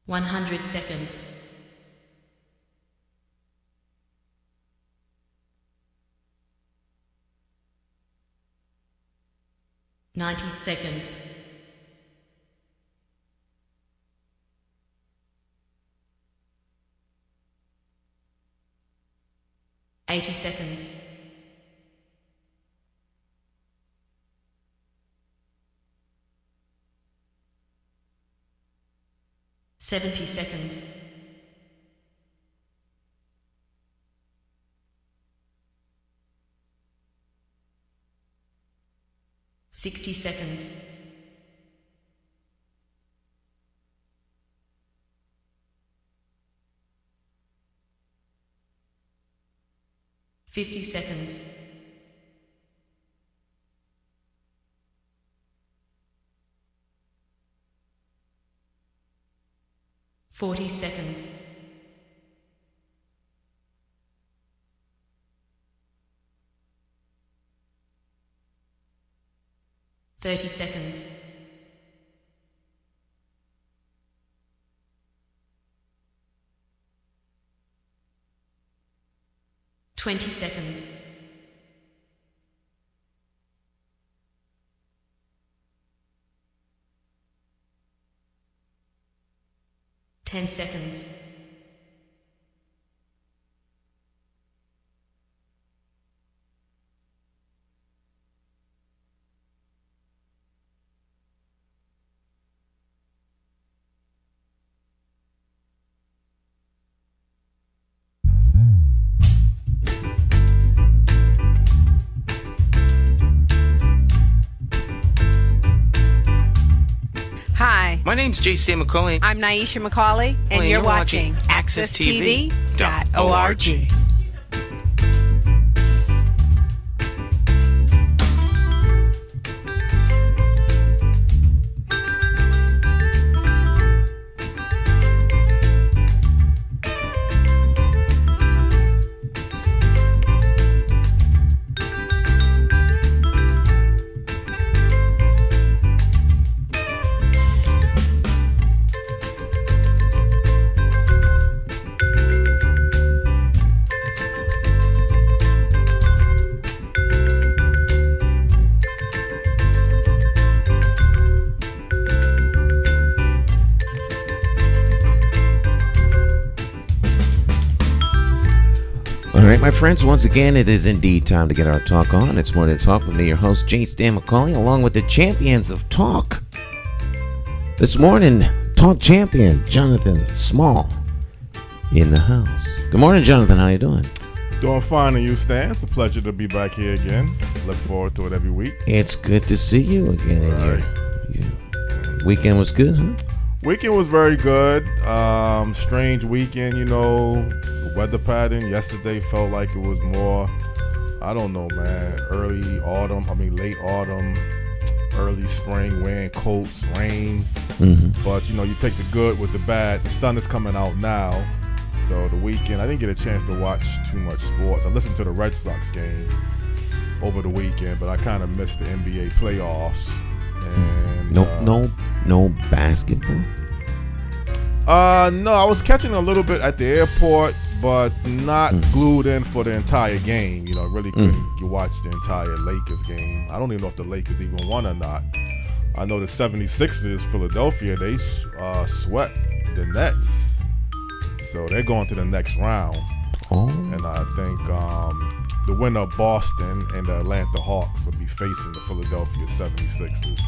100 seconds. 90 seconds. 80 seconds. 70 seconds. 60 seconds. 50 seconds. 40 seconds. 30 seconds. 20 seconds. 10 seconds. 'Hi, my name's J.C. McCauley. I'm Nyesha McCauley, and you're watching AccessTV.org. All right, my friends, once again, it is indeed time to get our talk on. It's Morning Talk with me, your host, J.C. McCauley, along with the champions of talk. This morning, talk champion, Jonathan Small, in the house. Good morning, Jonathan. How you doing? Doing fine, and you, Stan? It's a pleasure to be back here again. Look forward to it every week. It's good to see you again. Right. Your weekend was good, huh? Weekend was very good. Strange weekend, you know. The weather pattern yesterday felt like it was more, I don't know, man, late autumn, early spring, wearing coats, rain. Mm-hmm. But, you know, you take the good with the bad. The sun is coming out now. So the weekend, I didn't get a chance to watch too much sports. I listened to the Red Sox game over the weekend, but I kind of missed the NBA playoffs. And no basketball. No, I was catching a little bit at the airport, but not glued in for the entire game. You know, really couldn't watch the entire Lakers game. I don't even know if the Lakers even won or not. I know the 76ers, Philadelphia, they swept the Nets, so they're going to the next round. Oh. And I think the winner of Boston and the Atlanta Hawks will be facing the Philadelphia 76ers.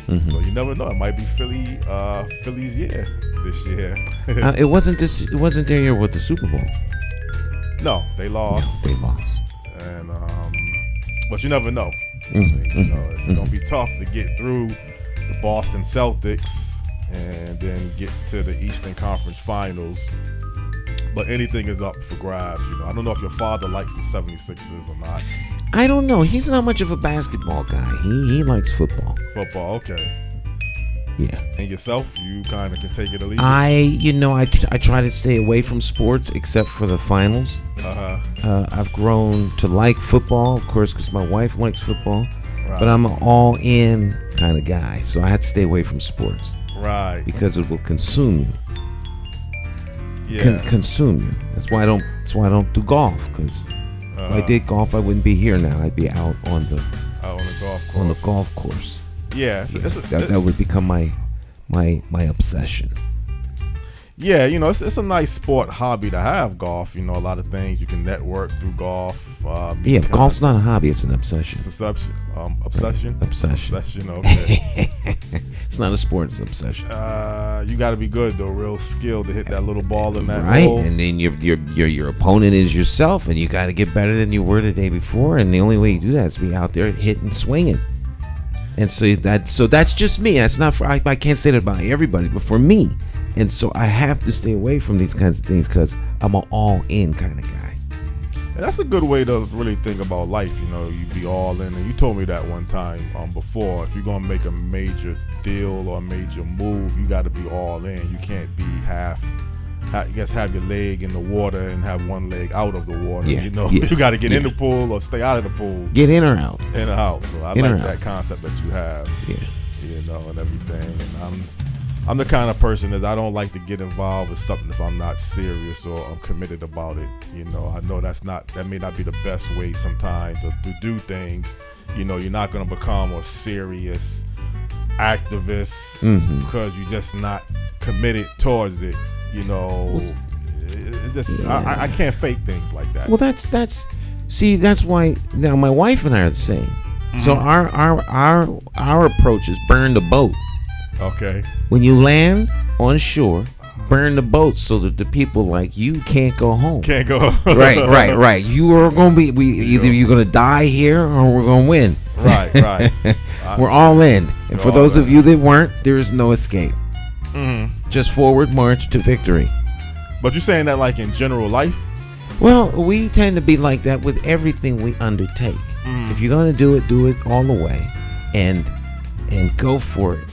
Mm-hmm. So you never know. It might be Philly's year this year. It wasn't their year with the Super Bowl. No, they lost. No, they lost. And but you never know. Mm-hmm. You know, it's gonna be tough to get through the Boston Celtics and then get to the Eastern Conference Finals. But anything is up for grabs. You know, I don't know if your father likes the 76ers or not. I don't know. He's not much of a basketball guy. He likes football. Football, okay. Yeah. And yourself, you kind of can take it or leave it. I try to stay away from sports except for the finals. I've grown to like football, of course, because my wife likes football. Right. But I'm an all-in kind of guy, so I had to stay away from sports. Right. Because it will consume you. consume you. That's why I don't. That's why I don't do golf. Because if I did golf, I wouldn't be here now. I'd be out on the golf course. Yeah, that would become my obsession. Yeah, it's a nice sport hobby to have, golf. A lot of things you can network through golf. Golf's not a hobby; it's an obsession. It's obsession. Obsession. Obsession. Okay. It's not a sport; it's an obsession. You got to be good though, real skill to hit that little ball in that right. hole. And then your opponent is yourself, and you got to get better than you were the day before. And the only way you do that is be out there hitting, swinging. And so that's just me. That's not for I can't say that about everybody, but for me. And so I have to stay away from these kinds of things because I'm an all-in kind of guy. And that's a good way to really think about life. You be all in. And you told me that one time before. If you're going to make a major deal or a major move, you got to be all in. You can't be have your leg in the water and have one leg out of the water. You got to get in the pool or stay out of the pool. Get in or out. In or out. So I like that concept that you have. Yeah. And everything. And I'm the kind of person that I don't like to get involved with something if I'm not serious or I'm committed about it. I know that may not be the best way sometimes to do things. You're not going to become a serious activist because you're just not committed towards it. It's just I can't fake things like that. Well, that's why now my wife and I are the same. So our approach is burn the boat. Okay. When you land on shore, burn the boat so that the people like you can't go home. Can't go home. Right. You are going to be either you're going to die here or we're going to win. Right. We're all in. And for those of you that weren't, there is no escape. Just forward march to victory. But you're saying that like in general life? Well, we tend to be like that with everything we undertake. If you're going to do it all the way and go for it.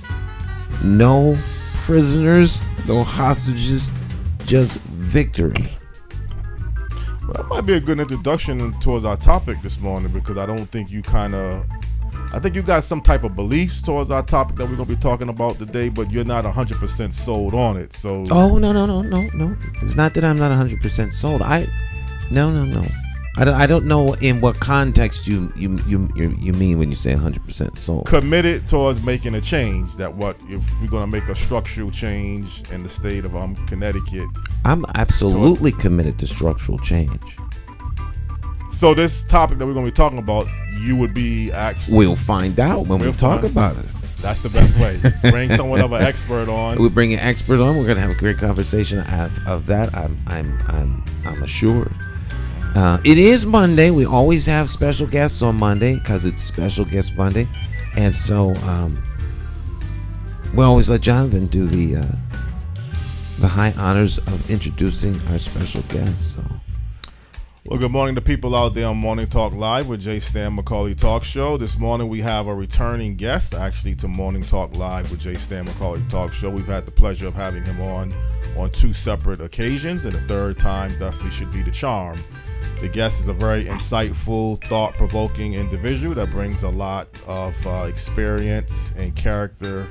No prisoners, no hostages, just victory. Well, that might be a good introduction towards our topic this morning because I don't think I think you got some type of beliefs towards our topic that we're going to be talking about today, but you're not 100% sold on it. So. Oh, no. It's not that I'm not 100% sold. No. I don't know in what context you mean when you say 100% sold. Committed towards making a change. That if we're going to make a structural change in the state of Connecticut. I'm absolutely committed to structural change. So this topic that we're going to be talking about, you would be actually. We'll find out when we talk about it. That's the best way. Bring someone of an expert on. We bring an expert on. We're going to have a great conversation of that. I'm assured. It is Monday. We always have special guests on Monday because it's Special Guest Monday, and so we always let Jonathan do the high honors of introducing our special guests. So. Well, good morning to people out there on Morning Talk Live with J. Stan McCauley Talk Show. This morning we have a returning guest, actually, to Morning Talk Live with J. Stan McCauley Talk Show. We've had the pleasure of having him on two separate occasions, and the third time definitely should be the charm. The guest is a very insightful, thought-provoking individual that brings a lot of experience and character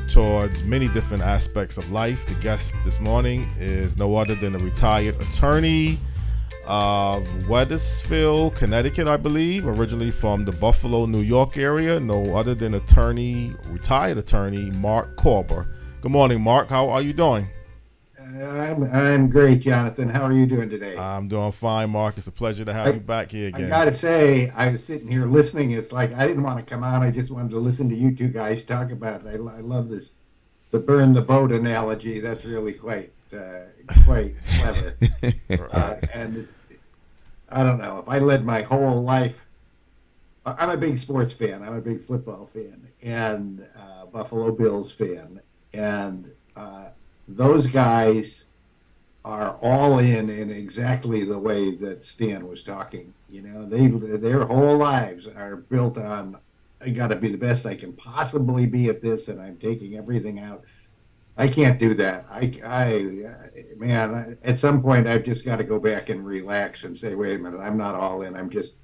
towards many different aspects of life. The guest this morning is no other than a retired attorney of Wethersfield, Connecticut, I believe, originally from the Buffalo, New York area. No other than retired attorney Mark Korber. Good morning, Mark. How are you doing? I'm great, Jonathan. How are you doing today? I'm doing fine, Mark. It's a pleasure to have you back here again. I gotta say, I was sitting here listening. It's like I didn't want to come on. I just wanted to listen to you two guys talk about it. I love this, the burn the boat analogy. That's really quite clever. And it's, I don't know, if I led my whole life, I'm a big sports fan. I'm a big football fan and Buffalo Bills fan. And those guys are all in exactly the way that Stan was talking. Their whole lives are built on, I got to be the best I can possibly be at this, and I'm taking everything out. I can't do that. Man, at some point I've just got to go back and relax and say, wait a minute, I'm not all in. I'm just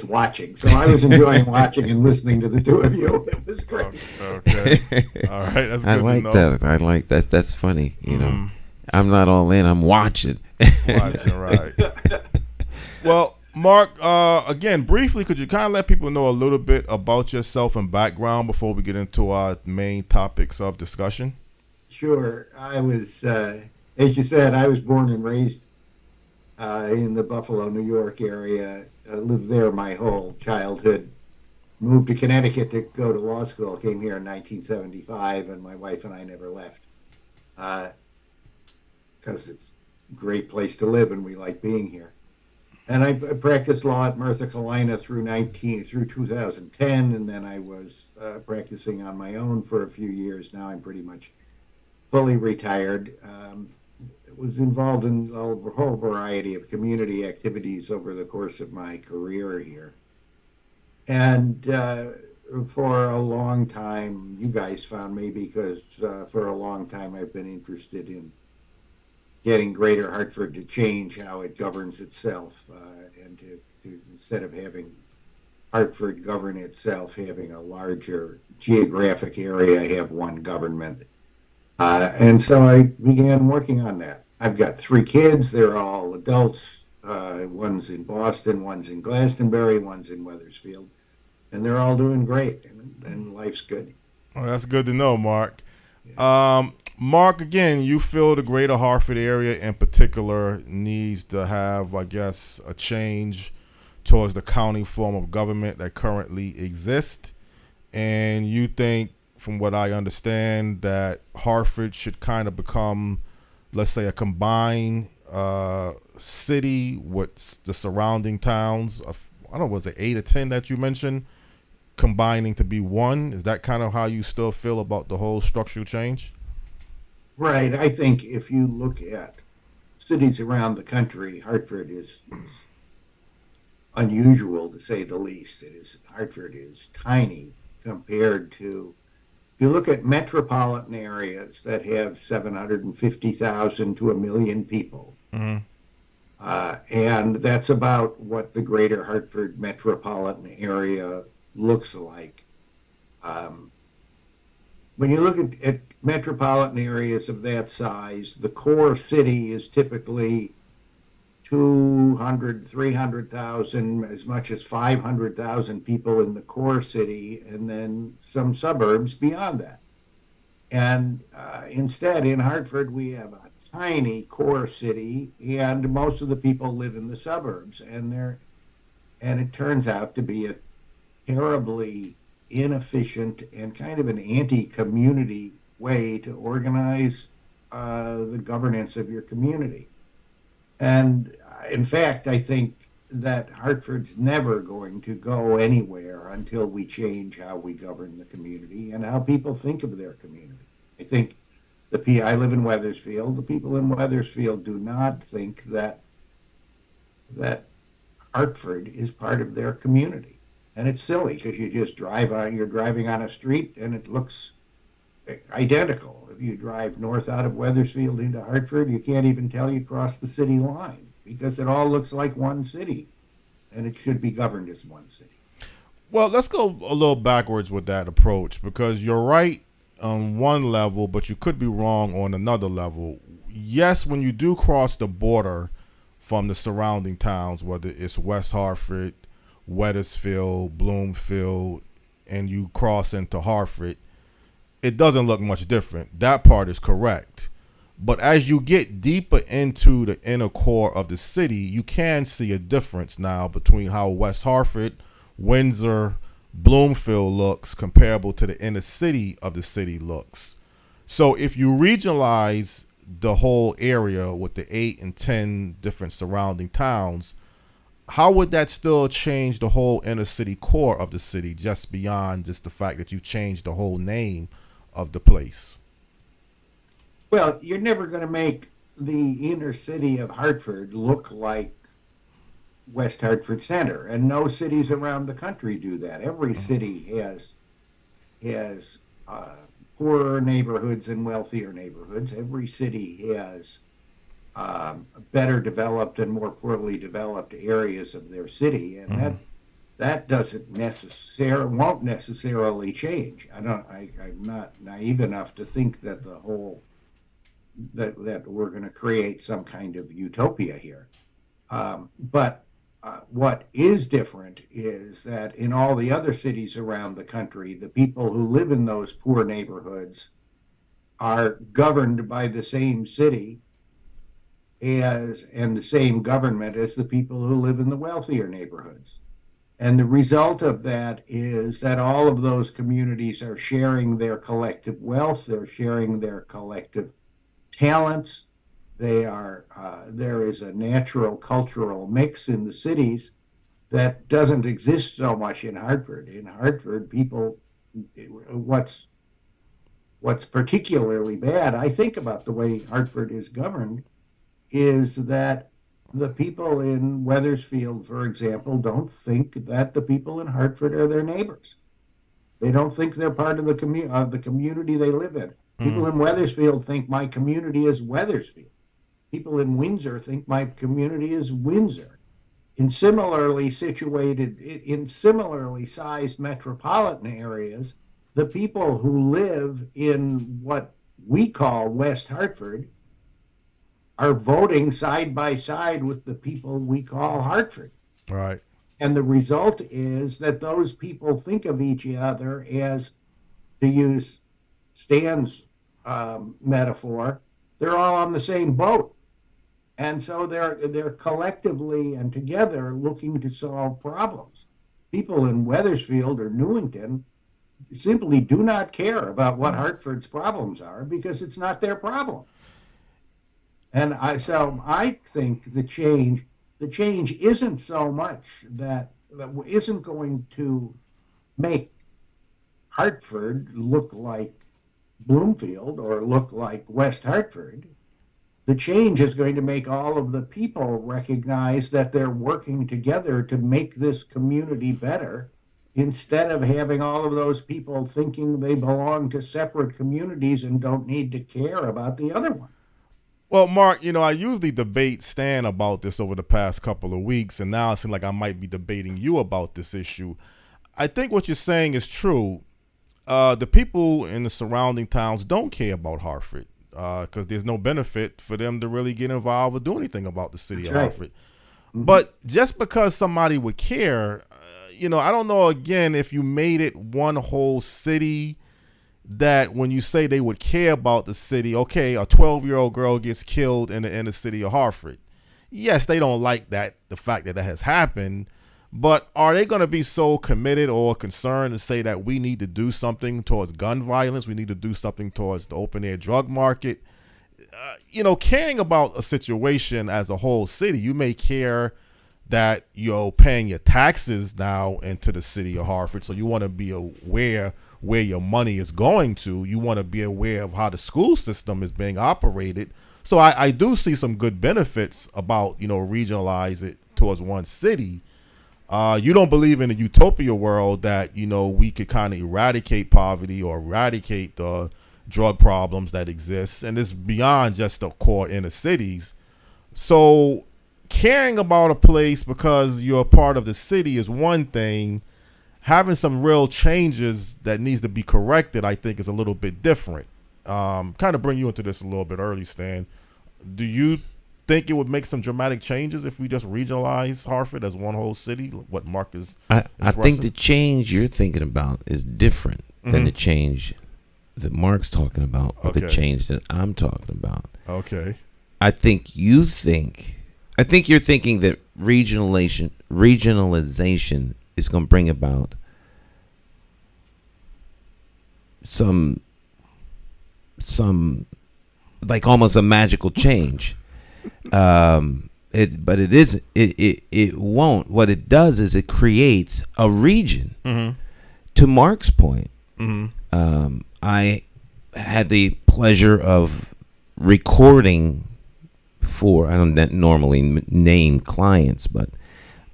watching. So I was enjoying watching and listening to the two of you. It was great. Okay. All right. That's good I like to know. that. I like that. That's funny. You know. I'm not all in. I'm watching. Watching, right. Well, Mark, again, briefly, could you kind of let people know a little bit about yourself and background before we get into our main topics of discussion? Sure. I was, as you said, I was born and raised in the Buffalo, New York area. I lived there my whole childhood. Moved to Connecticut to go to law school. Came here in 1975, and my wife and I never left because it's a great place to live, and we like being here. And I practiced law at Merthyr Carolina through 2010, and then I was practicing on my own for a few years. Now I'm pretty much fully retired. Was involved in a whole variety of community activities over the course of my career here. And for a long time, you guys found me because for a long time I've been interested in getting Greater Hartford to change how it governs itself, and to instead of having Hartford govern itself, having a larger geographic area, have one government. And so I began working on that. I've got 3 kids. They're all adults. One's in Boston, one's in Glastonbury, one's in Wethersfield. And they're all doing great, and life's good. Oh, that's good to know, Mark. Mark, again, you feel the greater Hartford area in particular needs to have, I guess, a change towards the county form of government that currently exists. And you think, from what I understand, that Hartford should kind of become, let's say, a combined city with the surrounding towns of, I don't know, was it 8 or 10 that you mentioned, combining to be one? Is that kind of how you still feel about the whole structural change? Right. I think if you look at cities around the country, Hartford is unusual to say the least. Hartford is tiny compared to, if you look at metropolitan areas that have 750,000 to 1 million people, Mm-hmm. And that's about what the greater Hartford metropolitan area looks like. When you look at metropolitan areas of that size, the core city is typically 200, 300,000, as much as 500,000 people in the core city, and then some suburbs beyond that. And instead, in Hartford, we have a tiny core city, and most of the people live in the suburbs. And it turns out to be a terribly inefficient and kind of an anti-community way to organize the governance of your community. And in fact, I think that Hartford's never going to go anywhere until we change how we govern the community and how people think of their community. I think I live in Wethersfield. The people in Wethersfield do not think that Hartford is part of their community. And it's silly because you're driving on a street and it looks identical. If you drive north out of Wethersfield into Hartford, you can't even tell you crossed the city line because it all looks like one city, and it should be governed as one city. Well, let's go a little backwards with that approach, because you're right on one level, but you could be wrong on another level. Yes, when you do cross the border from the surrounding towns, whether it's West Hartford, Wethersfield, Bloomfield, and you cross into Hartford, it doesn't look much different. That part is correct. But as you get deeper into the inner core of the city, you can see a difference now between how West Hartford, Windsor, Bloomfield looks comparable to the inner city of the city looks. So if you regionalize the whole area with the 8 and 10 different surrounding towns, how would that still change the whole inner city core of the city, just beyond just the fact that you changed the whole name of the place? Well, you're never going to make the inner city of Hartford look like West Hartford Center, and no cities around the country do that. Every city has poorer neighborhoods and wealthier neighborhoods. Every city has better developed and more poorly developed areas of their city, and that won't necessarily change. I'm not naive enough to think that the whole that we're going to create some kind of utopia here. But what is different is that in all the other cities around the country, the people who live in those poor neighborhoods are governed by the same city and the same government as the people who live in the wealthier neighborhoods. And the result of that is that all of those communities are sharing their collective wealth, they're sharing their collective talents. There is a natural cultural mix in the cities that doesn't exist so much in Hartford. In Hartford, what's particularly bad, I think, about the way Hartford is governed, is that the people in Wethersfield, for example, don't think that the people in Hartford are their neighbors. They don't think they're part of the community they live in. People in Wethersfield think my community is Wethersfield. People in Windsor think my community is Windsor. In similarly sized metropolitan areas, the people who live in what we call West Hartford are voting side by side with the people we call Hartford. Right. And the result is that those people think of each other as, to use Stan's metaphor, they're all on the same boat. And so they're collectively and together looking to solve problems. People in Wethersfield or Newington simply do not care about what Hartford's problems are because it's not their problem. And so I think the change isn't so much that isn't going to make Hartford look like Bloomfield or look like West Hartford. The change is going to make all of the people recognize that they're working together to make this community better, instead of having all of those people thinking they belong to separate communities and don't need to care about the other one. Well, Mark, I usually debate Stan about this over the past couple of weeks, and now it seems like I might be debating you about this issue. I think what you're saying is true. The people in the surrounding towns don't care about Hartford because there's no benefit for them to really get involved or do anything about the city of Hartford. Mm-hmm. But just because somebody would care, I don't know, again, if you made it one whole city, that when you say they would care about the city, okay, a 12-year-old girl gets killed in the inner city of Hartford. Yes, they don't like that, the fact that has happened, but are they going to be so committed or concerned to say that we need to do something towards gun violence, we need to do something towards the open-air drug market? Caring about a situation as a whole city, you may care that you're paying your taxes now into the city of Hartford, so you want to be aware where your money is going to. You want to be aware of how the school system is being operated. So I do see some good benefits about, regionalize it towards one city. You don't believe in a utopia world that, we could kind of eradicate poverty or eradicate the drug problems that exist. And it's beyond just the core inner cities. So caring about a place because you're a part of the city is one thing. Having some real changes that needs to be corrected, I think, is a little bit different. Kind of bring you into this a little bit early, Stan. Do you think it would make some dramatic changes if we just regionalize Hartford as one whole city? What Mark is I think the change you're thinking about is different than the change that Mark's talking about, or the change that I'm talking about. Okay. I think you're thinking that regionalization is going to bring about some like almost a magical change. But it isn't. It won't. What it does is it creates a region. Mm-hmm. To Mark's point, I had the pleasure of recording for, I don't normally name clients, but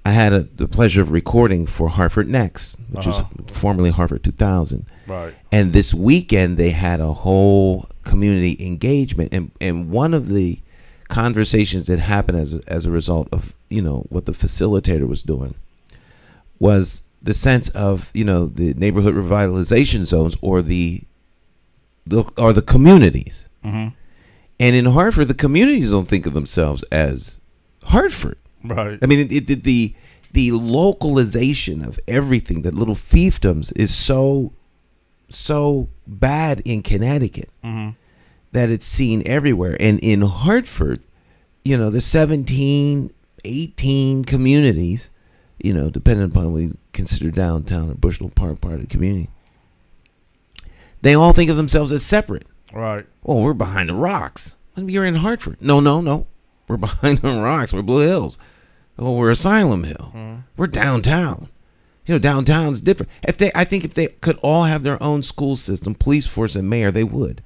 I had the pleasure of recording for Hartford Next, which was formerly Hartford 2000. Right. And this weekend they had a whole community engagement, and one of the conversations that happened as a result of what the facilitator was doing was the sense of the neighborhood revitalization zones or the communities. Mm-hmm. And in Hartford, the communities don't think of themselves as Hartford. Right. I mean, the localization of everything, the little fiefdoms, is so bad in Connecticut that it's seen everywhere. And in Hartford, the 17, 18 communities, depending upon what you consider downtown or Bushnell Park part of the community, they all think of themselves as separate. Right. Oh, we're behind the rocks. You're in Hartford. No. We're behind the rocks. We're Blue Hills. Oh, we're Asylum Hill. We're downtown. Downtown's different. I think if they could all have their own school system, police force, and mayor, they would.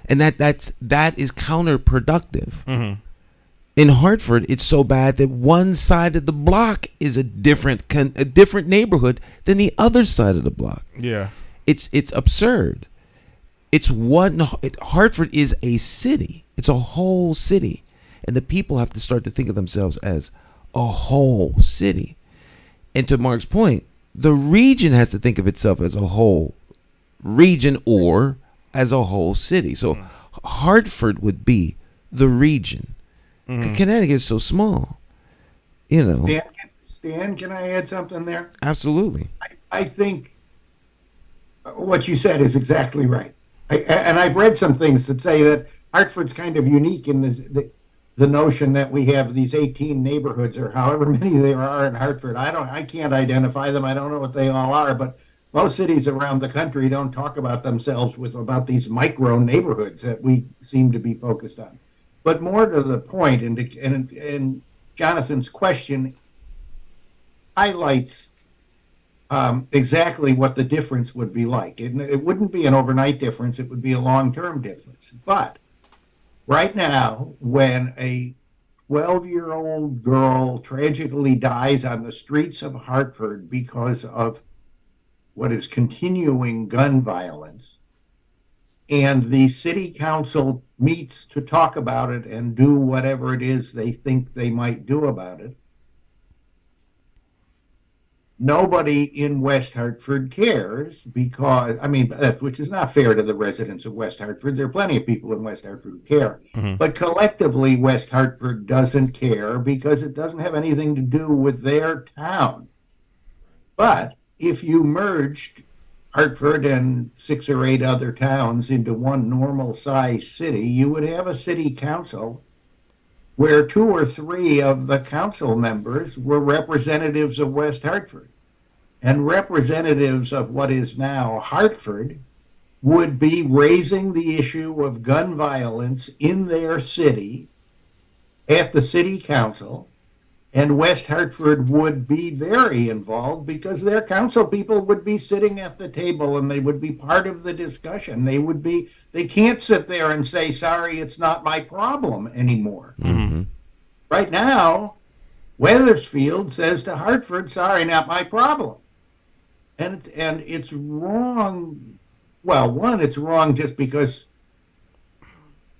And that is counterproductive. In Hartford, it's so bad that one side of the block is a different neighborhood than the other side of the block. Yeah. It's absurd. Hartford is a city. It's a whole city. And the people have to start to think of themselves as a whole city. And to Mark's point, the region has to think of itself as a whole region or as a whole city. So Hartford would be the region. Connecticut is so small. Stan, can I add something there? Absolutely. I think what you said is exactly right. And I've read some things that say that Hartford's kind of unique in the notion that we have these 18 neighborhoods or however many there are in Hartford. I can't identify them. I don't know what they all are, but most cities around the country don't talk about themselves about these micro neighborhoods that we seem to be focused on. But more to the point, and Jonathan's question highlights exactly what the difference would be like. It wouldn't be an overnight difference. It would be a long-term difference. But right now, when a 12-year-old girl tragically dies on the streets of Hartford because of what is continuing gun violence, and the city council meets to talk about it and do whatever it is they think they might do about it, nobody in West Hartford cares because, which is not fair to the residents of West Hartford. There are plenty of people in West Hartford who care. But collectively, West Hartford doesn't care because it doesn't have anything to do with their town. But if you merged Hartford and 6 or 8 other towns into one normal-sized city, you would have a city council where 2 or 3 of the council members were representatives of West Hartford. And representatives of what is now Hartford would be raising the issue of gun violence in their city at the city council. And West Hartford would be very involved because their council people would be sitting at the table and they would be part of the discussion. They can't sit there and say, sorry, it's not my problem anymore. Right now, Wethersfield says to Hartford, sorry, not my problem. And it's wrong. Well, one, it's wrong just because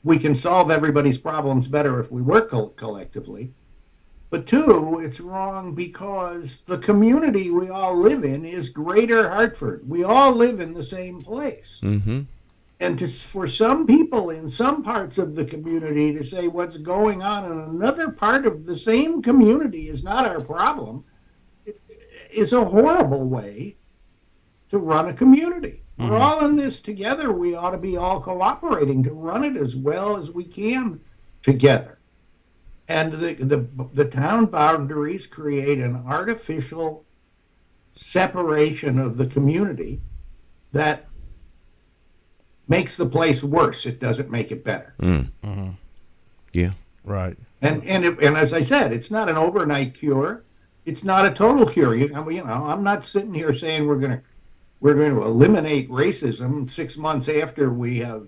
we can solve everybody's problems better if we work collectively. But 2, it's wrong because the community we all live in is Greater Hartford. We all live in the same place. And for some people in some parts of the community to say what's going on in another part of the same community is not our problem is a horrible way to run a community. We're all in this together. We ought to be all cooperating to run it as well as we can together. And the town boundaries create an artificial separation of the community that makes the place worse. It doesn't make it better. Yeah. Right. And as I said, it's not an overnight cure. It's not a total cure. I'm not sitting here saying we're going to eliminate racism 6 months after we have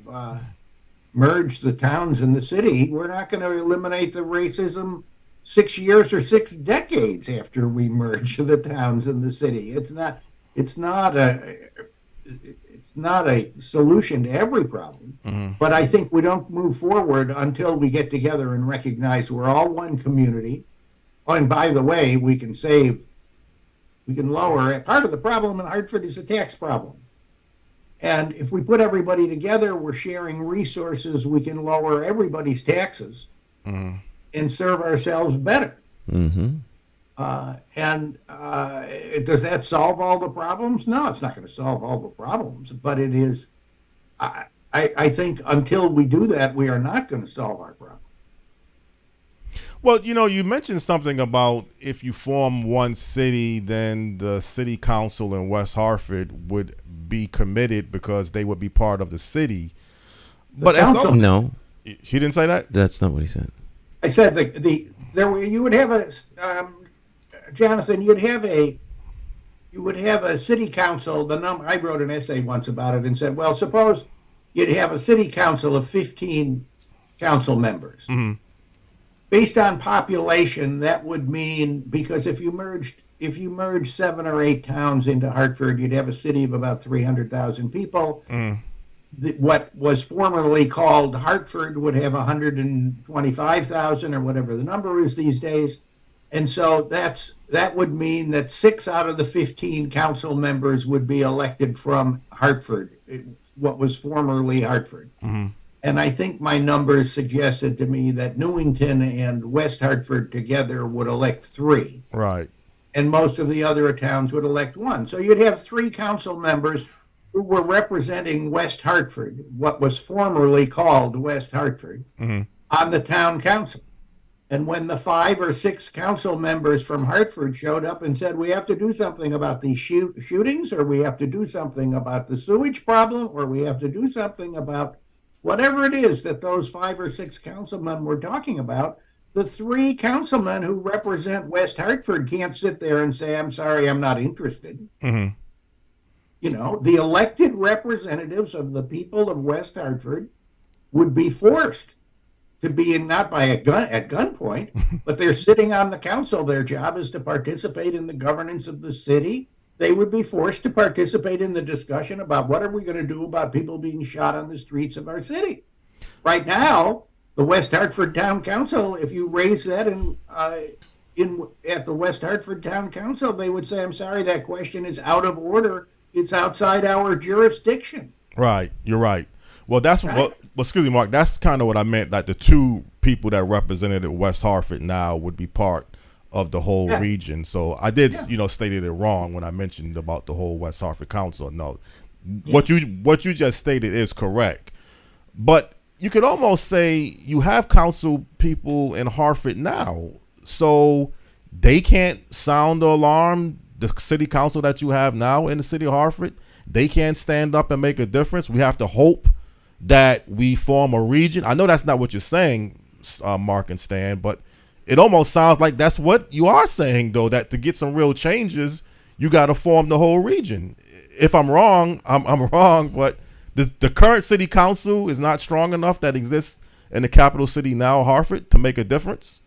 merge the towns and the city. We're not going to eliminate the racism 6 years or 6 decades after we merge the towns and the city. It's not a solution to every problem. But I think we don't move forward until we get together and recognize we're all one community. Oh, and by the way, we can lower. Part of the problem in Hartford is a tax problem. And if we put everybody together, we're sharing resources, we can lower everybody's taxes and serve ourselves better. Mm-hmm. Does that solve all the problems? No, it's not going to solve all the problems, but it is. I think until we do that, we are not going to solve our problem. Well, you mentioned something about if you form one city, then the city council in West Hartford would be committed because they would be part of the city. But no, he didn't say that. That's not what he said. I said you would have a Jonathan. You would have a city council. I wrote an essay once about it and said, well, suppose you'd have a city council of 15 council members. Mm-hmm. Based on population, that would mean, because if you merged 7 or 8 towns into Hartford, you'd have a city of about 300,000 people. What was formerly called Hartford would have 125,000 or whatever the number is these days. And so that would mean that 6 out of the 15 council members would be elected from Hartford, what was formerly Hartford. Mm-hmm. And I think my numbers suggested to me that Newington and West Hartford together would elect 3. Right. And most of the other towns would elect 1. So you'd have 3 council members who were representing West Hartford, what was formerly called West Hartford, on the town council. And when the 5 or 6 council members from Hartford showed up and said, we have to do something about these shootings, or we have to do something about the sewage problem, or we have to do something about whatever it is that those 5 or 6 councilmen were talking about, the 3 councilmen who represent West Hartford can't sit there and say, I'm sorry, I'm not interested. Mm-hmm. The elected representatives of the people of West Hartford would be forced to be not at gunpoint, but they're sitting on the council. Their job is to participate in the governance of the city. They would be forced to participate in the discussion about what are we going to do about people being shot on the streets of our city. Right now, the West Hartford Town Council, if you raise that at the West Hartford Town Council, they would say, I'm sorry, that question is out of order. It's outside our jurisdiction. Right. You're right. Well, that's right. Well, excuse me, Mark. That's kind of what I meant. Like the 2 people that represented West Hartford now would be part of the whole region. So I did, stated it wrong when I mentioned about the whole West Hartford Council. No, what you just stated is correct. But you could almost say you have council people in Hartford now, so they can't sound the alarm. The city council that you have now in the city of Hartford, they can't stand up and make a difference. We have to hope that we form a region. I know that's not what you're saying, Mark and Stan, but it almost sounds like that's what you are saying, though, that to get some real changes, you got to form the whole region. If I'm wrong, I'm wrong, but the current city council is not strong enough that exists in the capital city now, Hartford, to make a difference.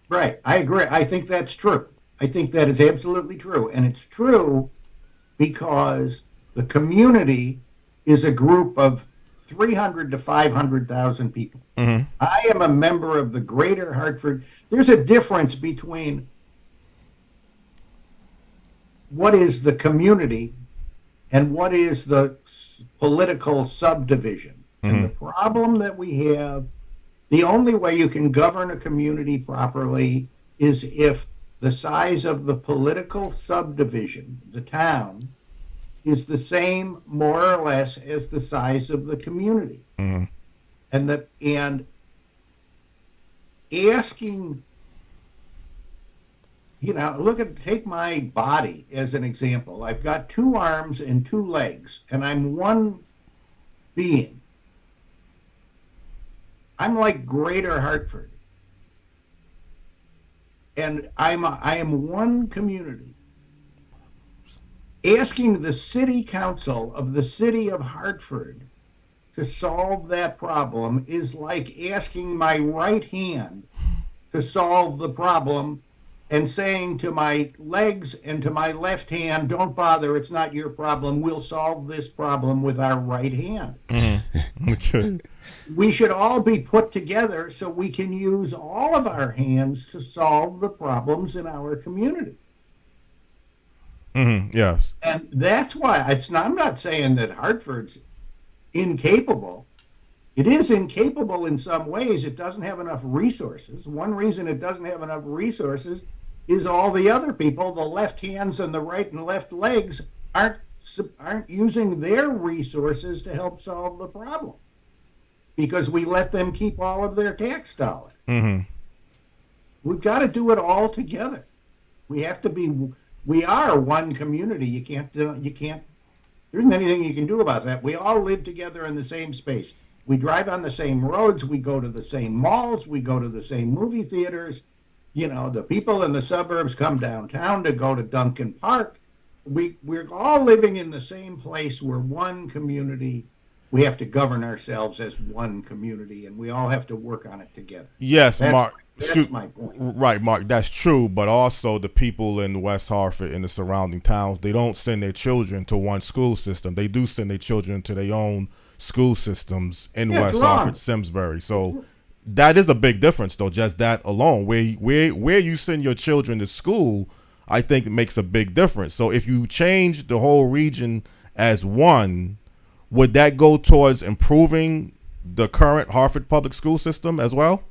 Right. I agree. I think that's true. I think that is absolutely true. And it's true because the community is a group of 300 to 500,000 people. Mm-hmm. I am a member of the Greater Hartford. There's a difference between what is the community and what is the political subdivision. Mm-hmm. And the problem that we have, the only way you can govern a community properly is if the size of the political subdivision, the town, is the same more or less as the size of the community. Mm-hmm. And asking, take my body as an example. I've got 2 arms and 2 legs, and I'm one being. I'm like Greater Hartford. And I am one community. Asking the city council of the city of Hartford to solve that problem is like asking my right hand to solve the problem and saying to my legs and to my left hand, don't bother, it's not your problem, we'll solve this problem with our right hand. Mm-hmm. Okay. We should all be put together so we can use all of our hands to solve the problems in our community. Yes. And that's why I'm not saying that Hartford's incapable. It is incapable in some ways. It doesn't have enough resources. One reason it doesn't have enough resources is all the other people, the left hands and the right and left legs, aren't using their resources to help solve the problem because we let them keep all of their tax dollars. We've got to do it all together. We are one community. You can't, there isn't anything you can do about that. We all live together in the same space. We drive on the same roads. We go to the same malls. We go to the same movie theaters. The people in the suburbs come downtown to go to Duncan Park. We're all living in the same place. We're one community. We have to govern ourselves as one community, and we all have to work on it together. Yes, Mark. That's my point. Right, Mark. That's true. But also the people in West Hartford and the surrounding towns, they don't send their children to one school system. They do send their children to their own school systems in West Hartford, Simsbury. So that is a big difference, though. Just that alone, where you send your children to school, I think it makes a big difference. So if you change the whole region as one, would that go towards improving the current Hartford public school system as well?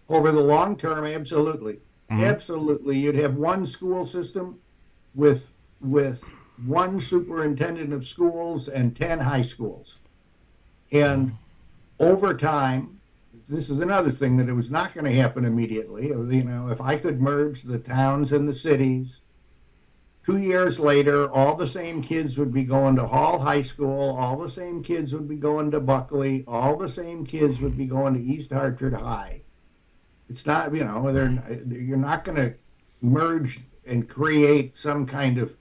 Over the long term, absolutely. Absolutely. You'd have one school system with one superintendent of schools and 10 high schools. And over time, this is another thing that it was not going to happen immediately. If I could merge the towns and the cities, 2 years later, all the same kids would be going to Hall High School, all the same kids would be going to Buckley, all the same kids would be going to East Hartford High. It's not, you're not going to merge and create some kind of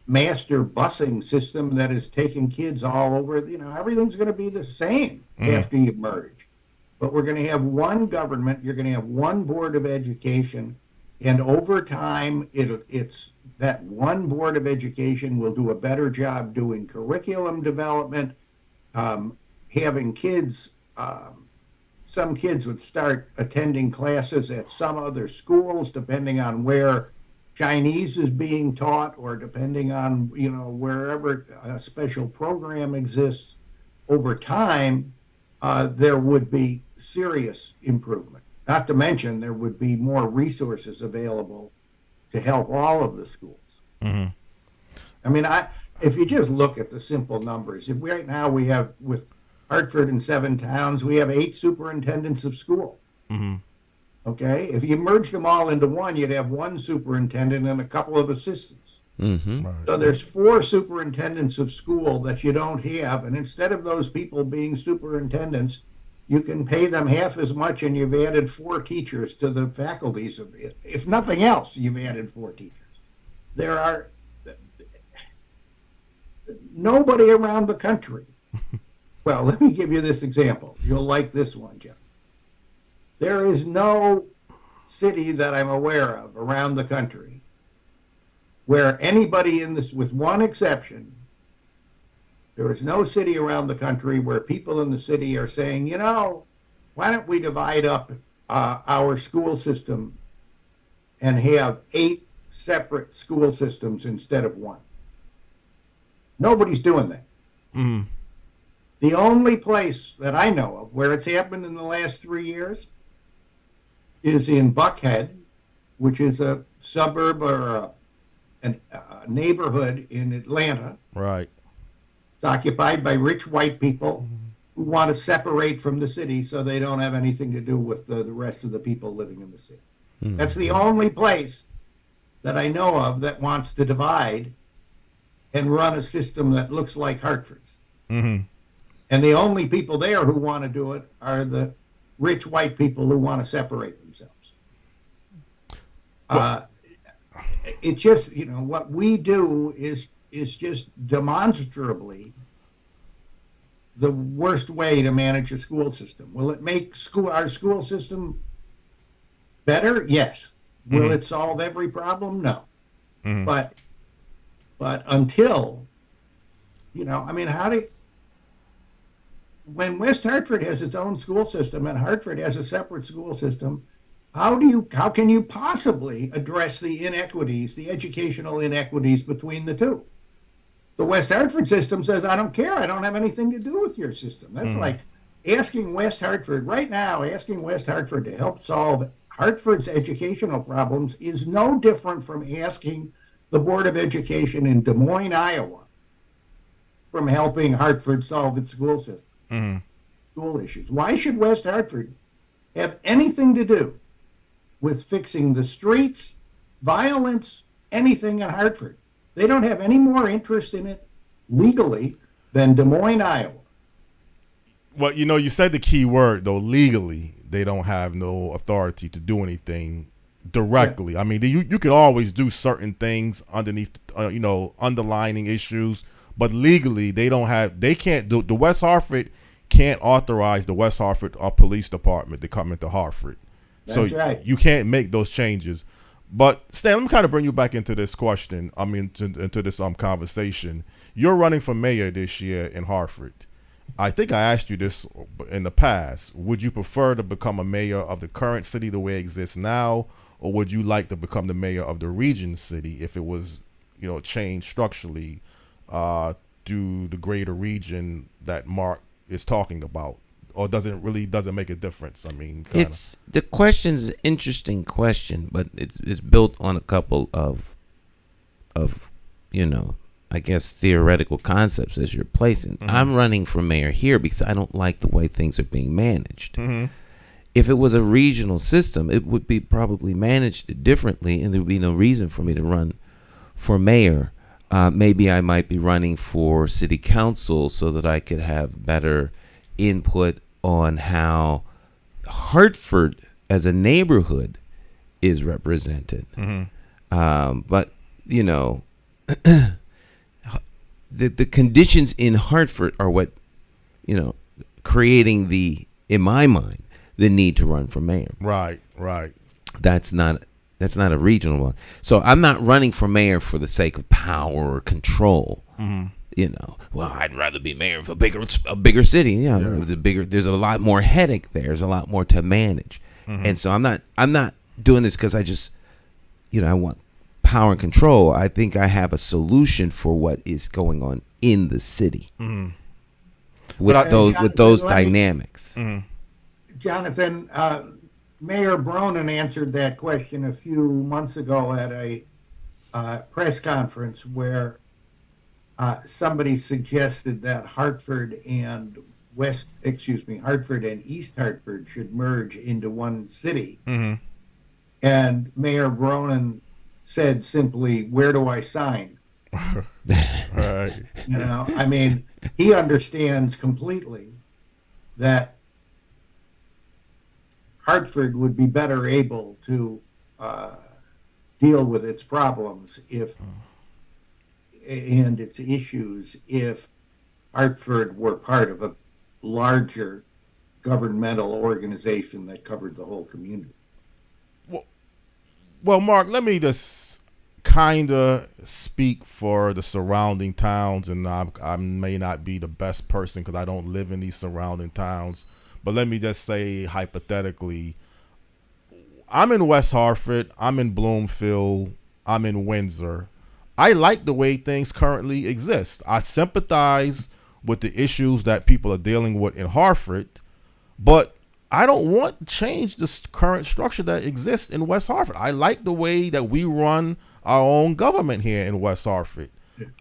master busing system that is taking kids all over. Everything's going to be the same after you merge. But we're going to have one government. You're going to have one board of education. And over time, it's that one board of education will do a better job doing curriculum development, having kids. Some kids would start attending classes at some other schools, depending on where Chinese is being taught, or depending on wherever a special program exists. Over time, there would be serious improvement. Not to mention, there would be more resources available to help all of the schools. I mean, if you just look at the simple numbers, right now we have, with Hartford and 7 towns, we have 8 superintendents of school. Okay, if you merged them all into one, you'd have one superintendent and a couple of assistants. So there's 4 superintendents of school that you don't have, and instead of those people being superintendents, you can pay them half as much, and you've added 4 teachers to the faculties. If nothing else, you've added 4 teachers. There are nobody around the country. Well, let me give you this example. You'll like this one, Jeff. There is no city that I'm aware of around the country where anybody in this, with one exception, there is no city around the country where people in the city are saying, why don't we divide up our school system and have 8 separate school systems instead of 1. Nobody's doing that. The only place that I know of where it's happened in the last 3 years is in Buckhead, which is a suburb or a neighborhood in Atlanta. Right. It's occupied by rich white people who want to separate from the city so they don't have anything to do with the rest of the people living in the city. That's the only place that I know of that wants to divide and run a system that looks like Hartford's. And the only people there who want to do it are the rich white people who want to separate themselves. It's just, what we do is just demonstrably the worst way to manage a school system. Will it make our school system better? Yes. Will it solve every problem? No. But until, when West Hartford has its own school system and Hartford has a separate school system, how can you possibly address the inequities, the educational inequities between the two? The West Hartford system says, I don't care. I don't have anything to do with your system. That's like asking West Hartford right now, asking West Hartford to help solve Hartford's educational problems is no different from asking the Board of Education in Des Moines, Iowa, from helping Hartford solve its school system, school issues. Why should West Hartford have anything to do with fixing the streets, violence, anything in Hartford? They don't have any more interest in it legally than Des Moines, Iowa. Well, you said the key word, though. Legally, they don't have no authority to do anything directly. I mean, you can always do certain things underneath, underlining issues, but legally, they can't do. The West Hartford can't authorize the West Hartford Police Department to come into Hartford. That's right. You can't make those changes. But Stan, let me kind of bring you back into this question. I mean, into this conversation. You're running for mayor this year in Hartford. I think I asked you this in the past. Would you prefer to become a mayor of the current city the way it exists now, or would you like to become the mayor of the region city if it was, changed structurally to the greater region that Mark is talking about? Or doesn't make a difference? I mean, the question's an interesting question, but it's built on a couple of I guess theoretical concepts as you're placing. I'm running for mayor here because I don't like the way things are being managed. If it was a regional system, it would be probably managed differently, and there would be no reason for me to run for mayor. Maybe I might be running for city council so that I could have better input on how Hartford as a neighborhood is represented. But the conditions in Hartford are what creating in my mind, the need to run for mayor. Right. That's not a regional one. So I'm not running for mayor for the sake of power or control. Well, I'd rather be mayor of a bigger city. There's a lot more headache there. There's a lot more to manage. And so I'm not doing this because I just, I want power and control. I think I have a solution for what is going on in the city with those dynamics. Jonathan, Mayor Bronin answered that question a few months ago at a press conference where somebody suggested that Hartford and East Hartford should merge into one city. And Mayor Bronin said simply, "Where do I sign?" Right. I mean, he understands completely that Hartford would be better able to deal with its problems and its issues if Hartford were part of a larger governmental organization that covered the whole community. Well, Mark, let me just kind of speak for the surrounding towns, and I may not be the best person because I don't live in these surrounding towns, but let me just say hypothetically, I'm in West Hartford, I'm in Bloomfield, I'm in Windsor. I like the way things currently exist. I sympathize with the issues that people are dealing with in Hartford, but I don't want to change the current structure that exists in West Hartford. I like the way that we run our own government here in West Hartford.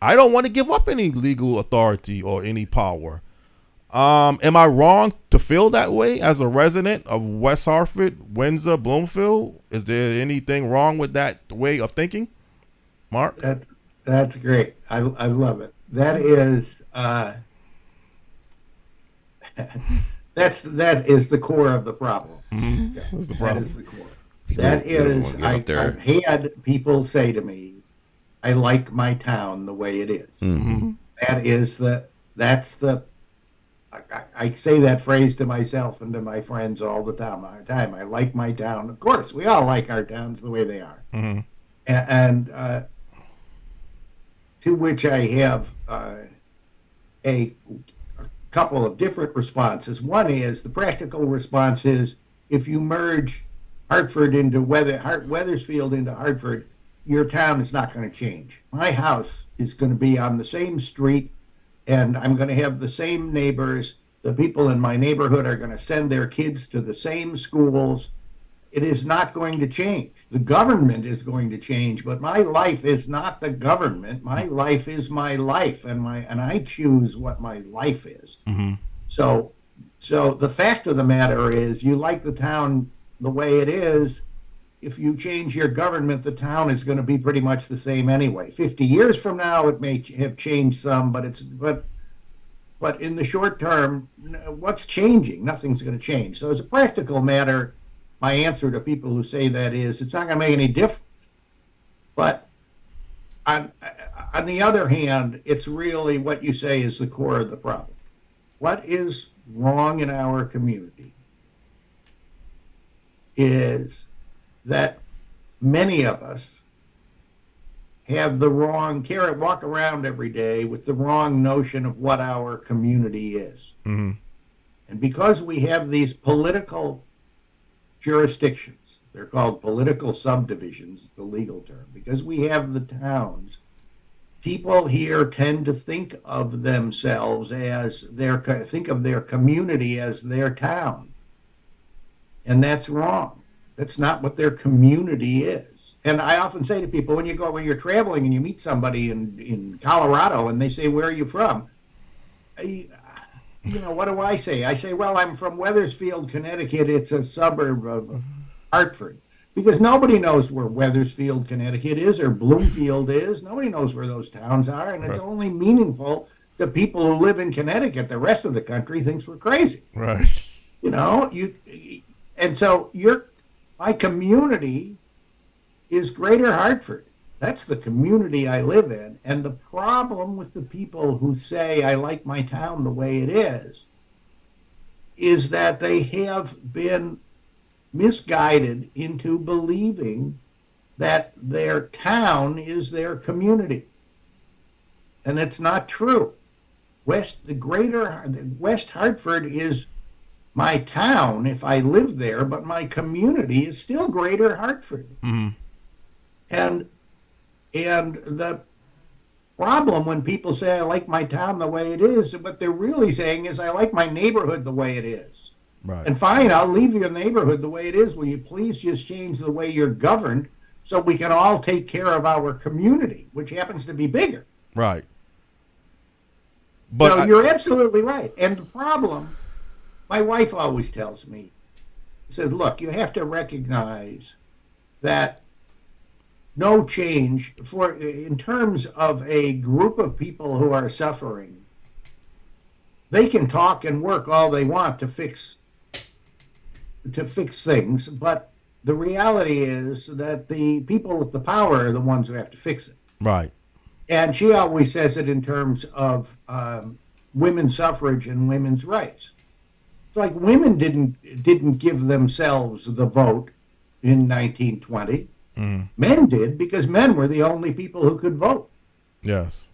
I don't want to give up any legal authority or any power. Am I wrong to feel that way as a resident of West Hartford, Windsor, Bloomfield? Is there anything wrong with that way of thinking, Mark? That's great. I love it. That is that is the core of the problem. That's the problem. That is the core. I've had people say to me, "I like my town the way it is." I say that phrase to myself and to my friends all the time. I like my town. Of course, we all like our towns the way they are. And to which I have a couple of different responses. One is the practical response is if you merge Weathersfield into Hartford, your town is not going to change. My house is going to be on the same street, and I'm going to have the same neighbors. The people in my neighborhood are going to send their kids to the same schools. It is not going to change. The government is going to change, but my life is not the government. My life is my life, and I choose what my life is. Mm-hmm. So the fact of the matter is, you like the town the way it is. If you change your government, the town is going to be pretty much the same anyway. 50 years from now, it may have changed some, but in the short term, what's changing? Nothing's going to change. So as a practical matter, my answer to people who say that is, it's not going to make any difference. But on the other hand, it's really what you say is the core of the problem. What is wrong in our community is that many of us have the wrong walk around every day with the wrong notion of what our community is. Mm-hmm. And because we have these political jurisdictions, they're called political subdivisions, the legal term, because we have the towns, people here tend to think of themselves as think of their community as their town. And that's wrong. That's not what their community is. And I often say to people, when you're traveling and you meet somebody in Colorado and they say, "Where are you from?" What do I say? I say, "Well, I'm from Weathersfield, Connecticut. It's a suburb of Hartford." Because nobody knows where Weathersfield, Connecticut is, or Bloomfield is. Nobody knows where those towns are, and it's only meaningful to people who live in Connecticut. The rest of the country thinks we're crazy. Right. And so my community is Greater Hartford. That's the community I live in. And the problem with the people who say, "I like my town the way it is that they have been misguided into believing that their town is their community. And it's not true. West Hartford is my town if I live there, but my community is still Greater Hartford. Mm-hmm. And the problem when people say, "I like my town the way it is," what they're really saying is, "I like my neighborhood the way it is." Right. And fine, I'll leave your neighborhood the way it is. Will you please just change the way you're governed so we can all take care of our community, which happens to be bigger? Right. But you're absolutely right. And the problem, my wife always tells me, says, "Look, you have to recognize that no change in terms of a group of people who are suffering, they can talk and work all they want to fix things, but the reality is that the people with the power are the ones who have to fix it." Right. And she always says it in terms of women's suffrage and women's rights. It's like women didn't give themselves the vote in 1920. Men did, because men were the only people who could vote. Yes.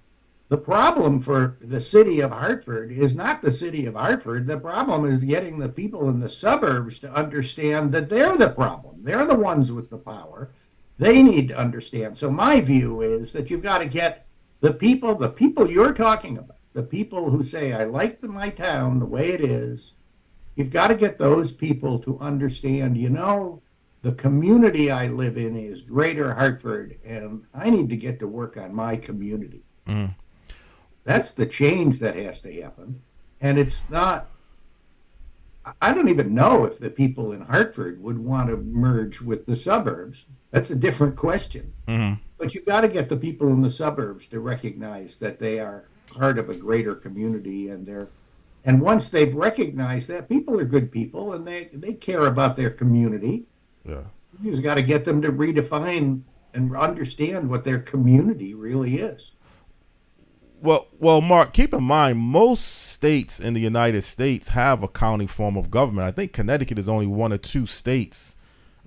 The problem for the city of Hartford is not the city of Hartford. The problem is getting the people in the suburbs to understand that they're the problem. They're the ones with the power. They need to understand. So my view is that you've got to get the people you're talking about, the people who say, "I like my town the way it is," you've got to get those people to understand, the community I live in is Greater Hartford, and I need to get to work on my community. Mm. That's the change that has to happen. And it's not, I don't even know if the people in Hartford would want to merge with the suburbs. That's a different question. Mm-hmm. But you've got to get the people in the suburbs to recognize that they are part of a greater community, and once they've recognized that, people are good people and they care about their community. Yeah. You just got to get them to redefine and understand what their community really is. Well, Mark, keep in mind, most states in the United States have a county form of government. I think Connecticut is only one or two states.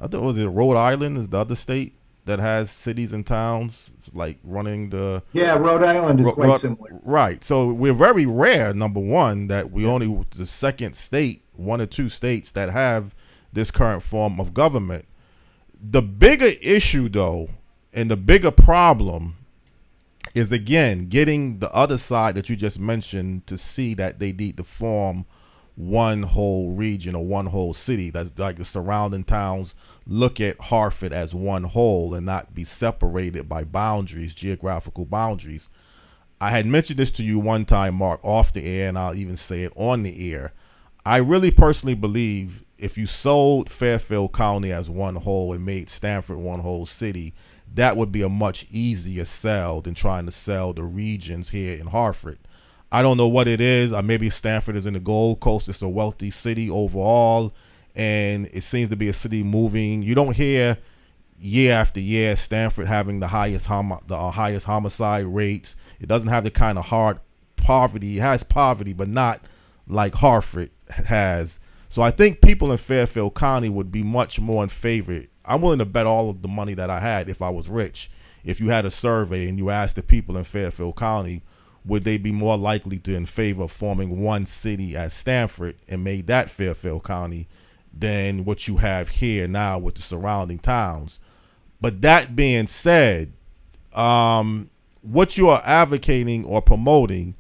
I think, was it Rhode Island is the other state that has cities and towns? It's like running the... Yeah, Rhode Island is quite similar. Right. So we're very rare, number one, that we only the second state, one or two states that have this current form of government. The bigger issue, though, and the bigger problem is, again, getting the other side that you just mentioned to see that they need to form one whole region or one whole city. That's like the surrounding towns look at Hartford as one whole and not be separated by boundaries, geographical boundaries. I had mentioned this to you one time, Mark, off the air, and I'll even say it on the air. I really personally believe if you sold Fairfield County as one whole and made Stamford one whole city, that would be a much easier sell than trying to sell the regions here in Hartford. I don't know what it is. Maybe Stamford is in the Gold Coast. It's a wealthy city overall, and it seems to be a city moving. You don't hear year after year Stamford having the highest homicide rates. It doesn't have the kind of hard poverty. It has poverty, but not like Hartford has. So I think people in Fairfield County would be much more in favor. I'm willing to bet all of the money that I had if I was rich. If you had a survey and you asked the people in Fairfield County, would they be more likely to in favor of forming one city as Stamford and made that Fairfield County than what you have here now with the surrounding towns? But that being said, what you are advocating or promoting,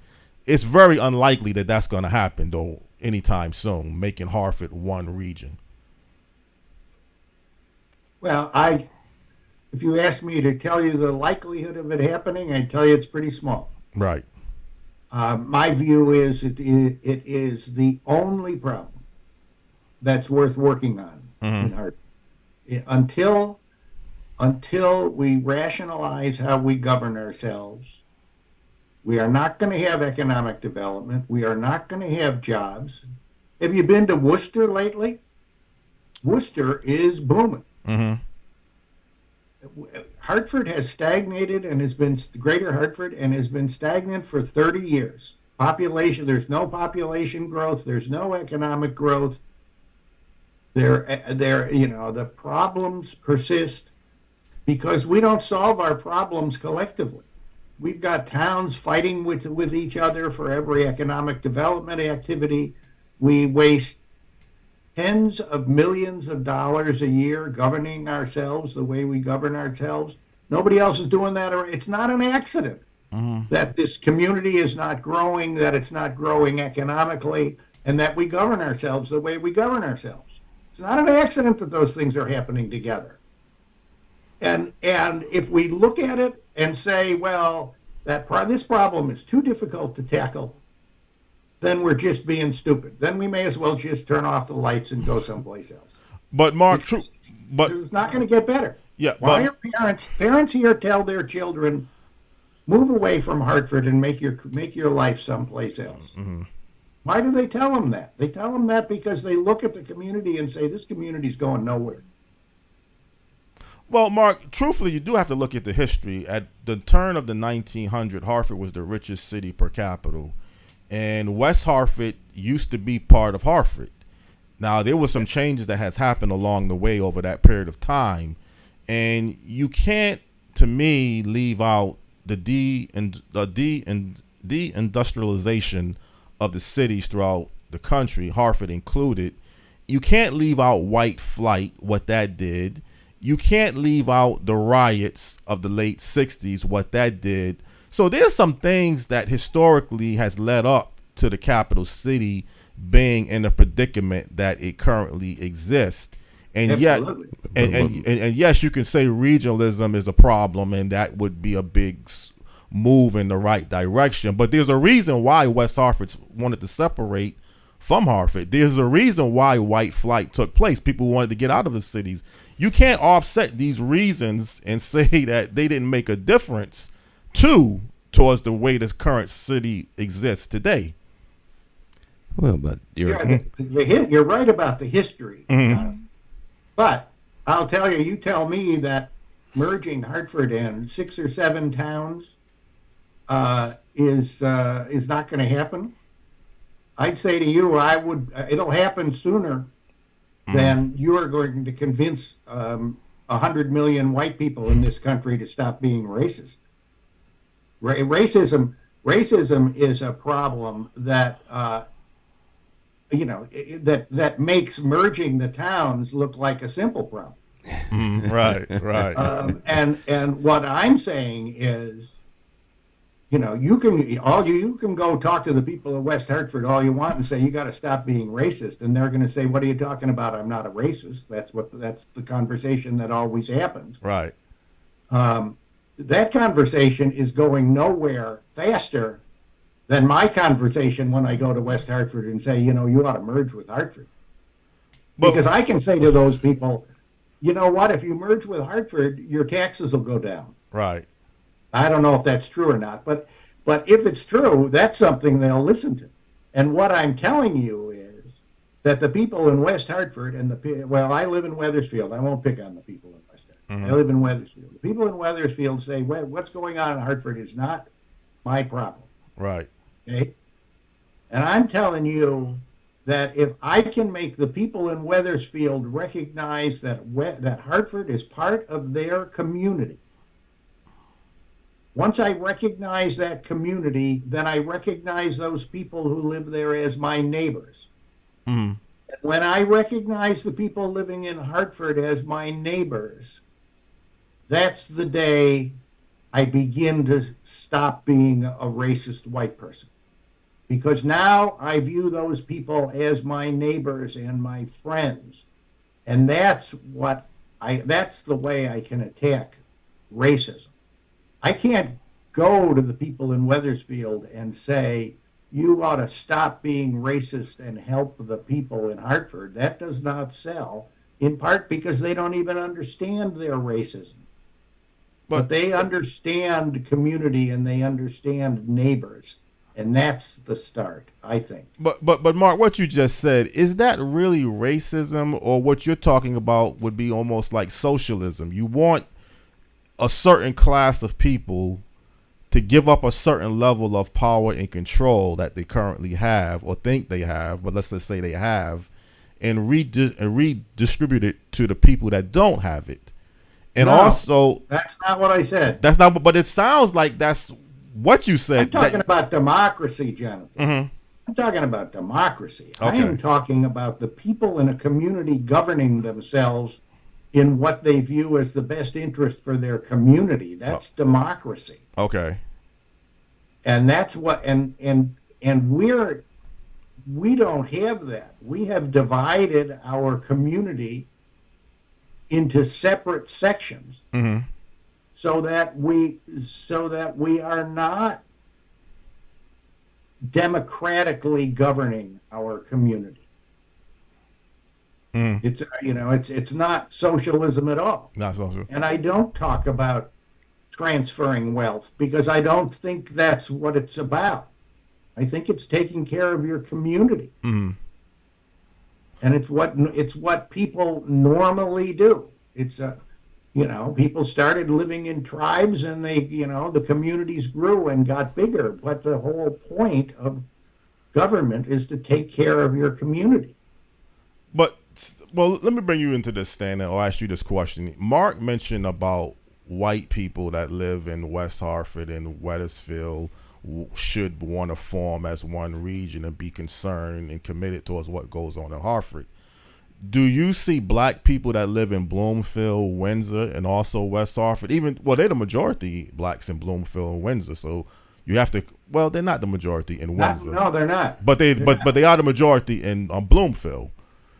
it's very unlikely that that's going to happen, though, anytime soon, making Hartford one region. Well, if you ask me to tell you the likelihood of it happening, I'd tell you it's pretty small. Right. My view is it is the only problem that's worth working on in Hartford. Until we rationalize how we govern ourselves, we are not going to have economic development. We are not going to have jobs. Have you been to Worcester lately? Worcester is booming. Hartford has stagnated and has been Greater Hartford and has been stagnant for 30 years. There's no population growth. There's no economic growth. The problems persist because we don't solve our problems collectively. We've got towns fighting with each other for every economic development activity. We waste tens of millions of dollars a year governing ourselves the way we govern ourselves. Nobody else is doing that. It's not an accident that this community is not growing, that it's not growing economically, and that we govern ourselves the way we govern ourselves. It's not an accident that those things are happening together. And if we look at it and say, well, this problem is too difficult to tackle, then we're just being stupid. Then we may as well just turn off the lights and go someplace else. But Mark, but it's not going to get better. Yeah. Why are parents here tell their children, move away from Hartford and make your life someplace else? Why do they tell them that? They tell them that because they look at the community and say, this community's going nowhere. Well, Mark, truthfully, you do have to look at the history. At the turn of the 1900s, Hartford was the richest city per capita. And West Hartford used to be part of Hartford. Now, there were some changes that has happened along the way over that period of time. And you can't, to me, leave out the deindustrialization of the cities throughout the country, Hartford included. You can't leave out white flight, what that did. You can't leave out the riots of the late 60s, what that did. So there's some things that historically has led up to the capital city being in the predicament that it currently exists. And yet, and yes, you can say regionalism is a problem, and that would be a big move in the right direction. But there's a reason why West Hartford wanted to separate from Hartford. There's a reason why white flight took place. People wanted to get out of the cities. You can't offset these reasons and say that they didn't make a difference towards the way this current city exists today. Well, but you're right about the history. But I'll tell you, you tell me that merging Hartford and 6 or 7 towns is not going to happen. I'd say to you, it'll happen sooner than you are going to convince 100 million white people in this country to stop being racist. Racism is a problem that that makes merging the towns look like a simple problem. Right. And what I'm saying is, you can go talk to the people of West Hartford all you want and say you got to stop being racist, and they're going to say, "What are you talking about? I'm not a racist." That's the conversation that always happens. Right. That conversation is going nowhere faster than my conversation when I go to West Hartford and say, you ought to merge with Hartford, because I can say to those people, you know what? If you merge with Hartford, your taxes will go down. Right. I don't know if that's true or not, but if it's true, that's something they'll listen to. And what I'm telling you is that the people in West Hartford I live in Wethersfield. I won't pick on the people in West Hartford. I live in Wethersfield. The people in Wethersfield say, well, what's going on in Hartford is not my problem. Right. Okay? And I'm telling you that if I can make the people in Wethersfield recognize that Hartford is part of their community, once I recognize that community, then I recognize those people who live there as my neighbors. Mm-hmm. And when I recognize the people living in Hartford as my neighbors, that's the day I begin to stop being a racist white person. Because now I view those people as my neighbors and my friends. And that's the way I can attack racism. I can't go to the people in Wethersfield and say, you ought to stop being racist and help the people in Hartford. That does not sell, in part because they don't even understand their racism. But they understand community and they understand neighbors. And that's the start, I think. But Mark, what you just said, is that really racism, or what you're talking about would be almost like socialism? You want a certain class of people to give up a certain level of power and control that they currently have or think they have, but let's just say they have, and redistribute it to the people that don't have it. And no, also, that's not what I said. That's not, but it sounds like that's what you said. I'm talking about democracy, Jonathan. Mm-hmm. I'm talking about democracy. Okay. I am talking about the people in a community governing themselves in what they view as the best interest for their community. That's democracy. Okay. And that's what and we don't have that. We have divided our community into separate sections. Mm-hmm. so that we are not democratically governing our community. It's not socialism at all. Not social. And I don't talk about transferring wealth because I don't think that's what it's about. I think it's taking care of your community. Mm-hmm. And it's what people normally do. People started living in tribes and the communities grew and got bigger. But the whole point of government is to take care of your community. But, well, let me bring you into this, Stan, and I'll ask you this question. Mark mentioned about white people that live in West Hartford and Wethersfield should want to form as one region and be concerned and committed towards what goes on in Hartford. Do you see black people that live in Bloomfield, Windsor, and also West Hartford? They're the majority blacks in Bloomfield and Windsor. So you have to. Well, they're not the majority in Windsor. No, they're not. But they are the majority in Bloomfield.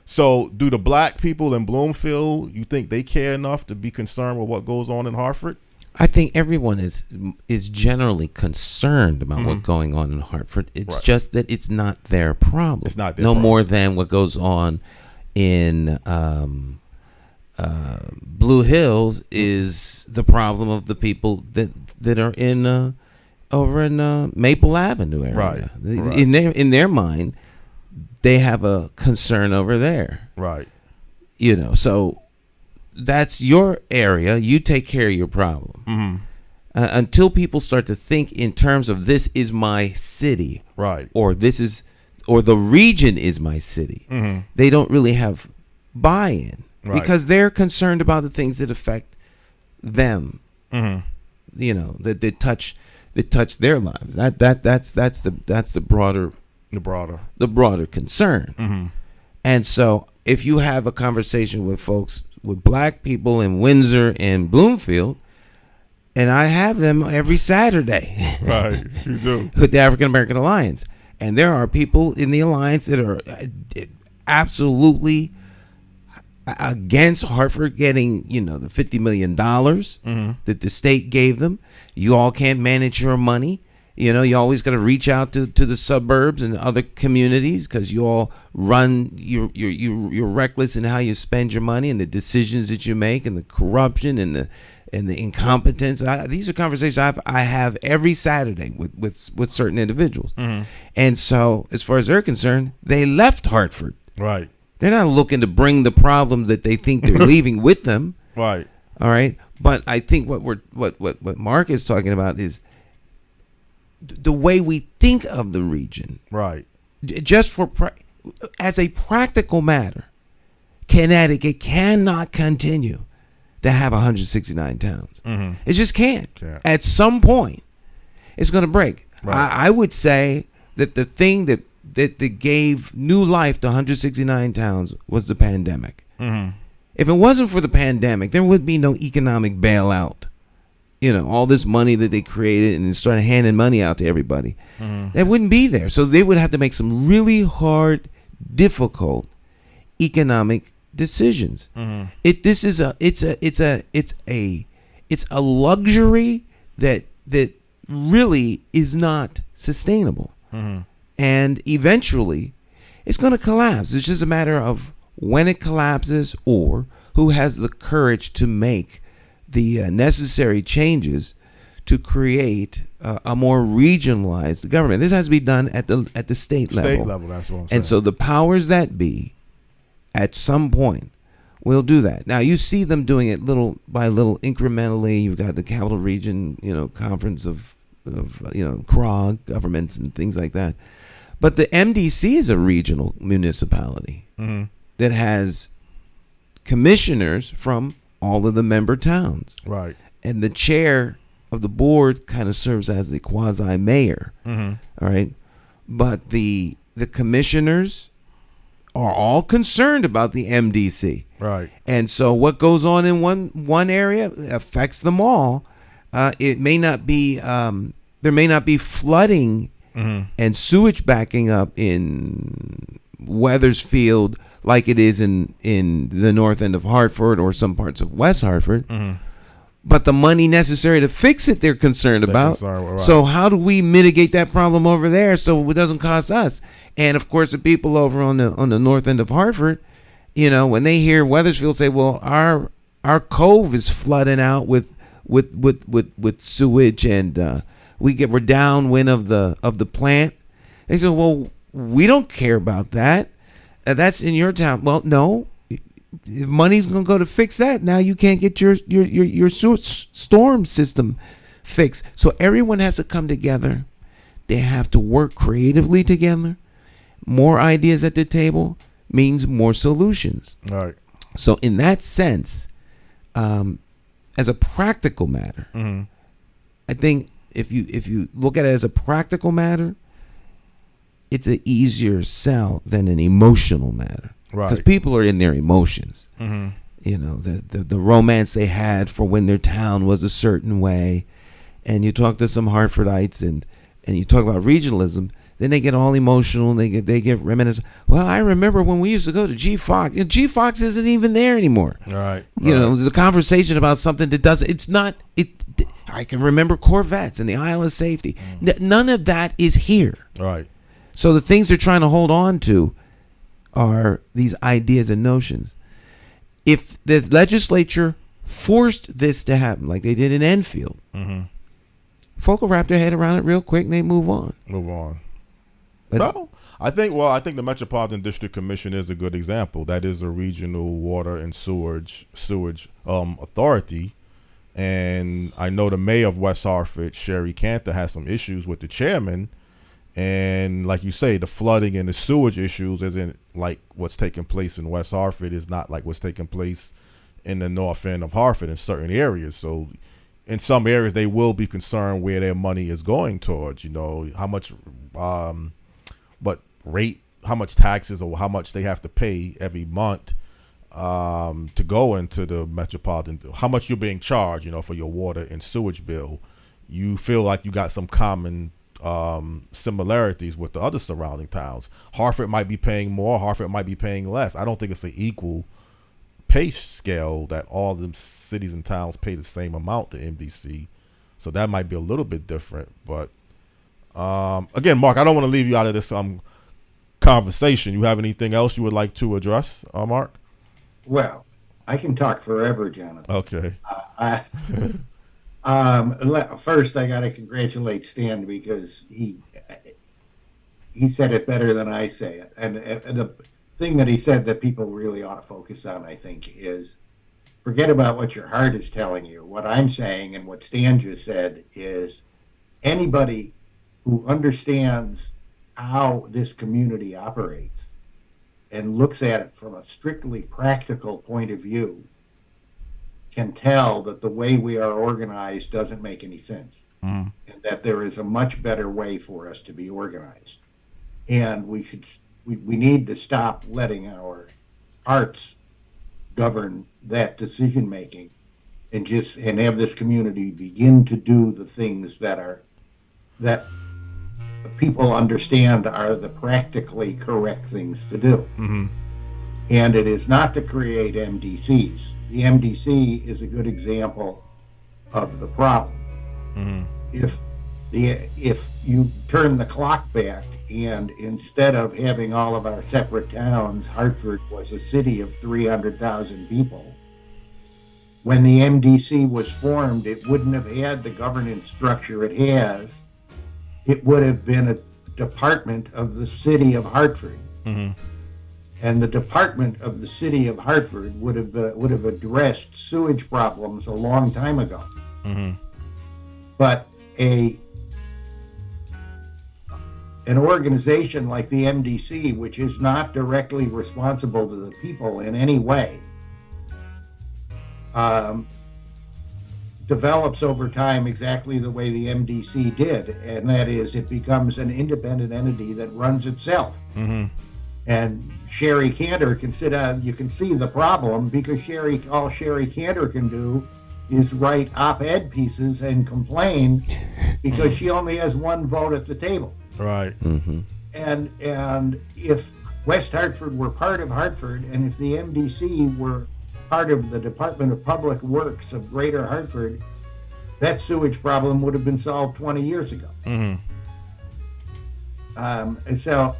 So do the black people in Bloomfield, you think they care enough to be concerned with what goes on in Hartford? I think everyone is generally concerned about what's going on in Hartford. It's just that it's not their problem. It's not their problem. More than what goes on in Blue Hills is the problem of the people that are in over in Maple Avenue area. Right. In their mind, they have a concern over there. Right. So that's your area. You take care of your problem. Mm-hmm. Until people start to think in terms of this is my city, right, or the region is my city, they don't really have buy-in because they're concerned about the things that affect them. That touch their lives. That's the broader concern. And so if you have a conversation with folks, with black people in Windsor and Bloomfield, and I have them every Saturday. Right, you do. With the African American Alliance. And there are people in the Alliance that are absolutely against Hartford getting, the $50 million that the state gave them. You all can't manage your money. You always got to reach out to the suburbs and other communities because you all run. You're reckless in how you spend your money and the decisions that you make and the corruption and the incompetence. These are conversations I have every Saturday with certain individuals. And so, as far as they're concerned, they left Hartford. Right. They're not looking to bring the problem that they think they're leaving with them. Right. All right. But I think what Mark is talking about is the way we think of the region. Right. Just as a practical matter, Connecticut cannot continue to have 169 towns. It just can't. At some point, it's going to break. Right. I would say that the thing that gave new life to 169 towns was the pandemic. If it wasn't for the pandemic, there would be no economic bailout. All this money that they created and started handing money out to everybody, that wouldn't be there. So they would have to make some really hard, difficult economic decisions. It's a luxury that really is not sustainable. And eventually it's going to collapse. It's just a matter of when it collapses or who has the courage to make the necessary changes to create a more regionalized government. This has to be done at the state level. State level, that's what I'm saying. And so the powers that be, at some point, will do that. Now you see them doing it little by little, incrementally. You've got the Capital Region, Conference of CROG governments and things like that. But the MDC is a regional municipality that has commissioners from all of the member towns. Right. And the chair of the board kind of serves as the quasi-mayor. All right. But the commissioners are all concerned about the MDC. Right. And so what goes on in one area affects them all. It may not be there may not be flooding and sewage backing up in Weathersfield like it is in the north end of Hartford or some parts of West Hartford. But the money necessary to fix it, they're concerned about. Right. So how do we mitigate that problem over there so it doesn't cost us? And of course, the people over on the north end of Hartford, when they hear Weathersfield say, "Well, our cove is flooding out with sewage and we're downwind of the plant," they say, "Well, we don't care about that. That's in your town." Well, no. If money's gonna go to fix that, now you can't get your storm system fixed. So everyone has to come together. They have to work creatively together. More ideas at the table means more solutions. All right. So in that sense, as a practical matter, I think if you look at it as a practical matter, it's an easier sell than an emotional matter. Right. Because people are in their emotions. The romance they had for when their town was a certain way. And you talk to some Hartfordites and you talk about regionalism, then they get all emotional and they get reminiscent. Well, I remember when we used to go to G Fox. G Fox isn't even there anymore. Right. There's a conversation about something that doesn't. It's not. I can remember Corvettes and the Isle of Safety. None of that is here. Right. So the things they're trying to hold on to are these ideas and notions. If the legislature forced this to happen, like they did in Enfield, folk will wrap their head around it real quick and they move on. But I think the Metropolitan District Commission is a good example. That is a regional water and sewage authority. And I know the mayor of West Hartford, Sherry Cantor, has some issues with the chairman. And like you say, the flooding and the sewage issues isn't like what's taking place in West Hartford is not like what's taking place in the north end of Hartford in certain areas. So in some areas, they will be concerned where their money is going towards, how much, what rate how much taxes or how much they have to pay every month to go into the metropolitan, how much you're being charged, you know, for your water and sewage bill, you feel like you got some common similarities with the other surrounding towns. Hartford might be paying more, Hartford might be paying less. I don't think it's an equal pay scale that all the cities and towns pay the same amount to MDC. So that might be a little bit different. But again, Mark, I don't want to leave you out of this conversation. You have anything else you would like to address, Mark? Well, I can talk forever, Jonathan. Okay. First, I got to congratulate Stan because he said it better than I say it. And the thing that he said that people really ought to focus on, I think, is forget about what your heart is telling you. What I'm saying and what Stan just said is anybody who understands how this community operates and looks at it from a strictly practical point of view can tell that the way we are organized doesn't make any sense, and that there is a much better way for us to be organized. And we need to stop letting our hearts govern that decision making, and have this community begin to do the things that people understand are the practically correct things to do. Mm-hmm. And it is not to create MDCs. The MDC is a good example of the problem. Mm-hmm. If you turn the clock back and instead of having all of our separate towns, Hartford was a city of 300,000 people. When the MDC was formed, it wouldn't have had the governance structure it has. It would have been a department of the city of Hartford. Mm-hmm. And the department of the city of Hartford would have addressed sewage problems a long time ago. Mm-hmm. But an organization like the MDC, which is not directly responsible to the people in any way, develops over time exactly the way the MDC did, and that is it becomes an independent entity that runs itself. Mm-hmm. And Sherry Cantor can sit down, you can see the problem because all Sherry Cantor can do is write op-ed pieces and complain because she only has one vote at the table. Right. Mm-hmm. And if West Hartford were part of Hartford, and if the MDC were part of the Department of Public Works of Greater Hartford, that sewage problem would have been solved 20 years ago. Mm-hmm. And so,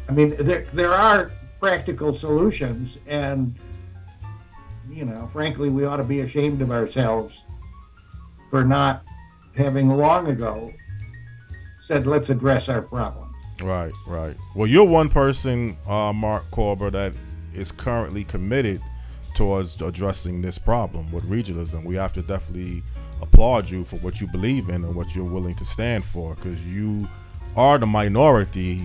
I mean, there are practical solutions, and, you know, frankly, we ought to be ashamed of ourselves for not having long ago said, let's address our problems. Right, right. Well, you're one person, Mark Korber, that is currently committed towards addressing this problem with regionalism. We have to definitely applaud you for what you believe in and what you're willing to stand for, because you are the minority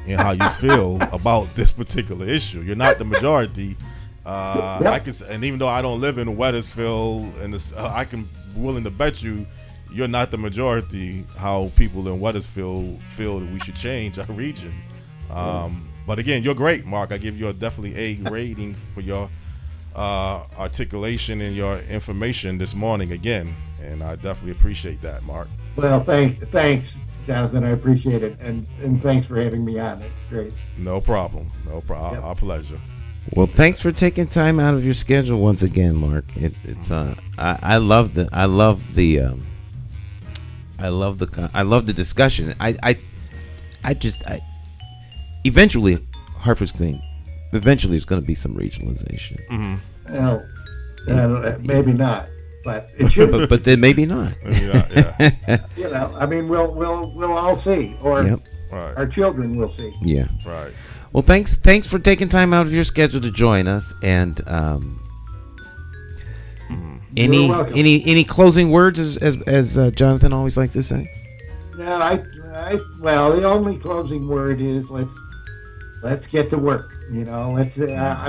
in how you feel about this particular issue. You're not the majority. And even though I don't live in Wethersfield, and I can willing to bet you're not the majority how people in Wethersfield feel that we should change our region. But again, you're great, Mark. I give you definitely a rating for your articulation and your information this morning again, and I definitely appreciate that, Mark. Well, thanks, Jonathan. I appreciate it, and thanks for having me on. It's great. No problem. Yep. Our pleasure. Well, thanks for taking time out of your schedule once again, Mark. I love the discussion. Eventually, Hartford's clean. Eventually, it's going to be some regionalization. Mm-hmm. Well, maybe not, but it should. but then maybe not. Yeah. You know, I mean, we'll all see, or Right. our children will see. Yeah. Right. Well, thanks for taking time out of your schedule to join us. And any closing words, as Jonathan always likes to say? No, well, the only closing word is let's get to work. You know,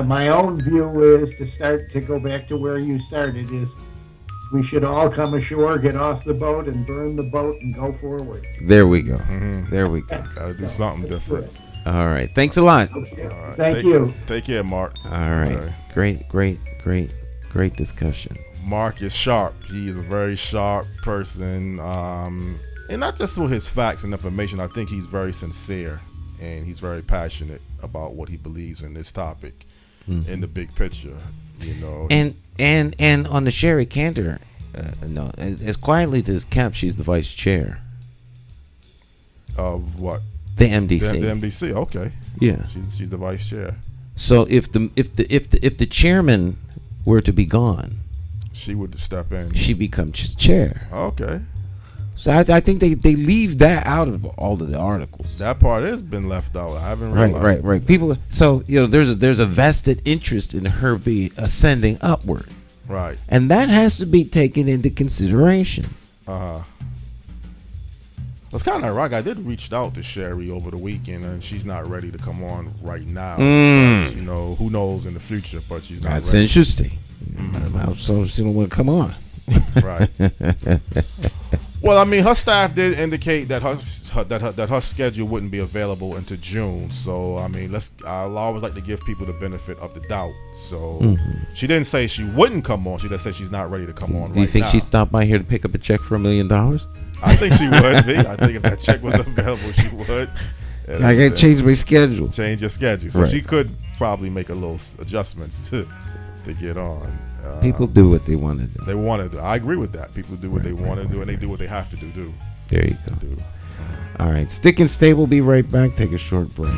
my own view is to go back to where you started, is we should all come ashore, get off the boat, and burn the boat and go forward. There we go. Mm-hmm. There we go. Got to do something different. All right. Thanks a lot. Right. Thank you. Take care, Mark. All right. Great discussion. Mark is sharp. He is a very sharp person. And not just through his facts and information. I think he's very sincere and he's very passionate about what he believes in this topic, in the big picture. You know. And on the Sherry Cantor, no, as quietly as it's kept, she's the vice chair Of what? The MDC. The MDC. Okay. Yeah. She's the vice chair. So if the chairman were to be gone, she would step in. She becomes just chair. Okay. So I think they leave that out of all of the articles. That part has been left out. I haven't realized. Right. People. So there's a vested interest in her be ascending upward. Right. And that has to be taken into consideration. It's kind of ironic. I did reach out to Sherry over the weekend, and she's not ready to come on right now. But, who knows in the future? But she's not. That's ready. Interesting. So she don't want to come on. Right. Well, I mean, her staff did indicate that her schedule wouldn't be available until June. So, I mean, I'll always like to give people the benefit of the doubt. So, she didn't say she wouldn't come on. She just said she's not ready to come on. Do you think she stopped by here to pick up a check for $1 million? I think she would be. I think if that check was available, she would. I got to change my schedule. Change your schedule. So Right. she could probably make a little adjustments to get on. People do what they want to do. They want to do. I agree with that. People do what they want to do, and they do what they have to do. There you go. All right. Stick and stay. We'll be right back. Take a short break.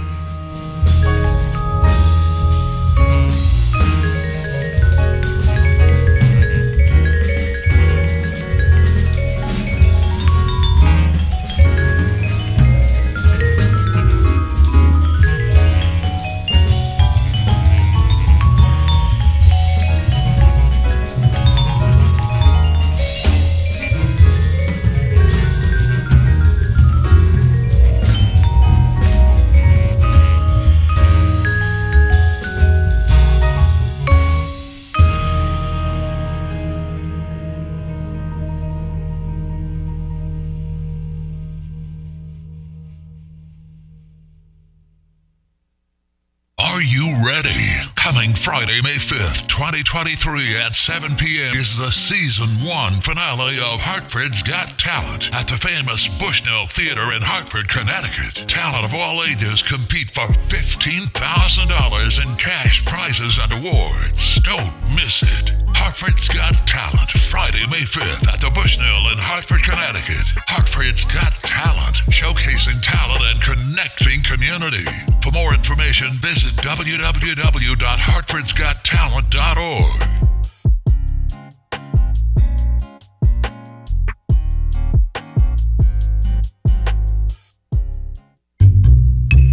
Friday, May 5th, 2023 at 7 p.m. is the Season 1 finale of Hartford's Got Talent at the famous Bushnell Theater in Hartford, Connecticut. Talent of all ages compete for $15,000 in cash prizes and awards. Don't miss it. Hartford's Got Talent, Friday, May 5th at the Bushnell in Hartford, Connecticut. Hartford's Got Talent, showcasing talent and connecting community. For more information, visit www.hartfordsgottalent.org.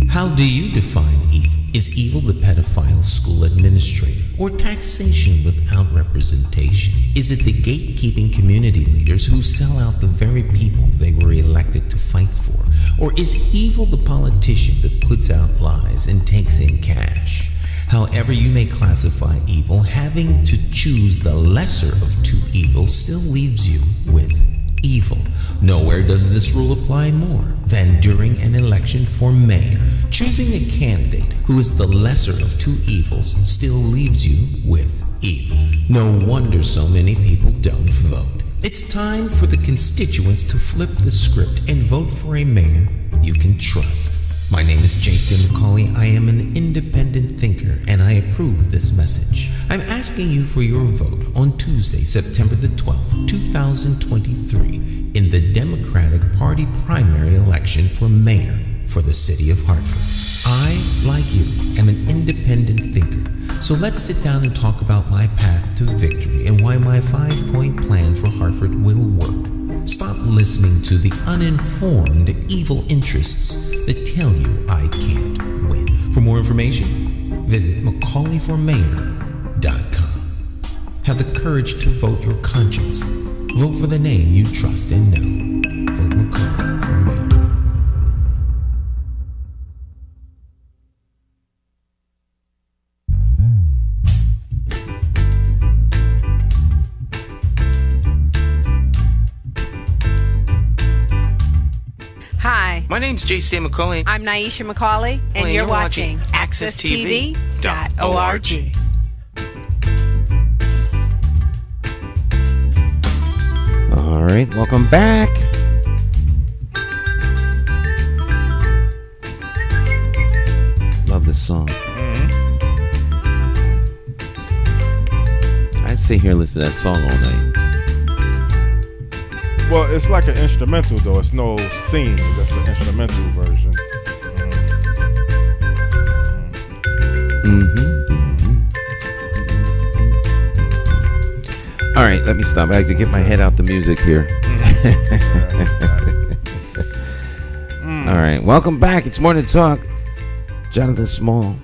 How do you define evil? Is evil the pedophile school administrator or taxation without representation? Is it the gatekeeping community leaders who sell out the very people they were elected to fight for? Or is evil the politician that puts out lies and takes in cash? However you may classify evil, having to choose the lesser of two evils still leaves you with evil. Nowhere does this rule apply more than during an election for mayor. Choosing a candidate who is the lesser of two evils still leaves you with evil. No wonder so many people don't vote. It's time for the constituents to flip the script and vote for a mayor you can trust. My name is Jason McCauley. I am an independent thinker, and I approve this message. I'm asking you for your vote on Tuesday, September the 12th, 2023, in the Democratic Party primary election for mayor for the city of Hartford. I, like you, am an independent thinker. So let's sit down and talk about my path to victory and why my 5-point plan for Hartford will work. Stop listening to the uninformed evil interests that tell you I can't win. For more information, visit McCauleyformayor.com. Have the courage to vote your conscience. Vote for the name you trust and know. Vote McCauley for mayor. Hi. My name's J. Stan McCauley. I'm Nyesha McCauley, and you're watching AccessTV.org. All right, welcome back. Love this song. I'd sit here and listen to that song all night. Well, it's like an instrumental, though. It's no singing. That's the instrumental version. All right, let me stop. I have to get my head out the music here. All right, welcome back. It's Morning Talk. Jonathan Small,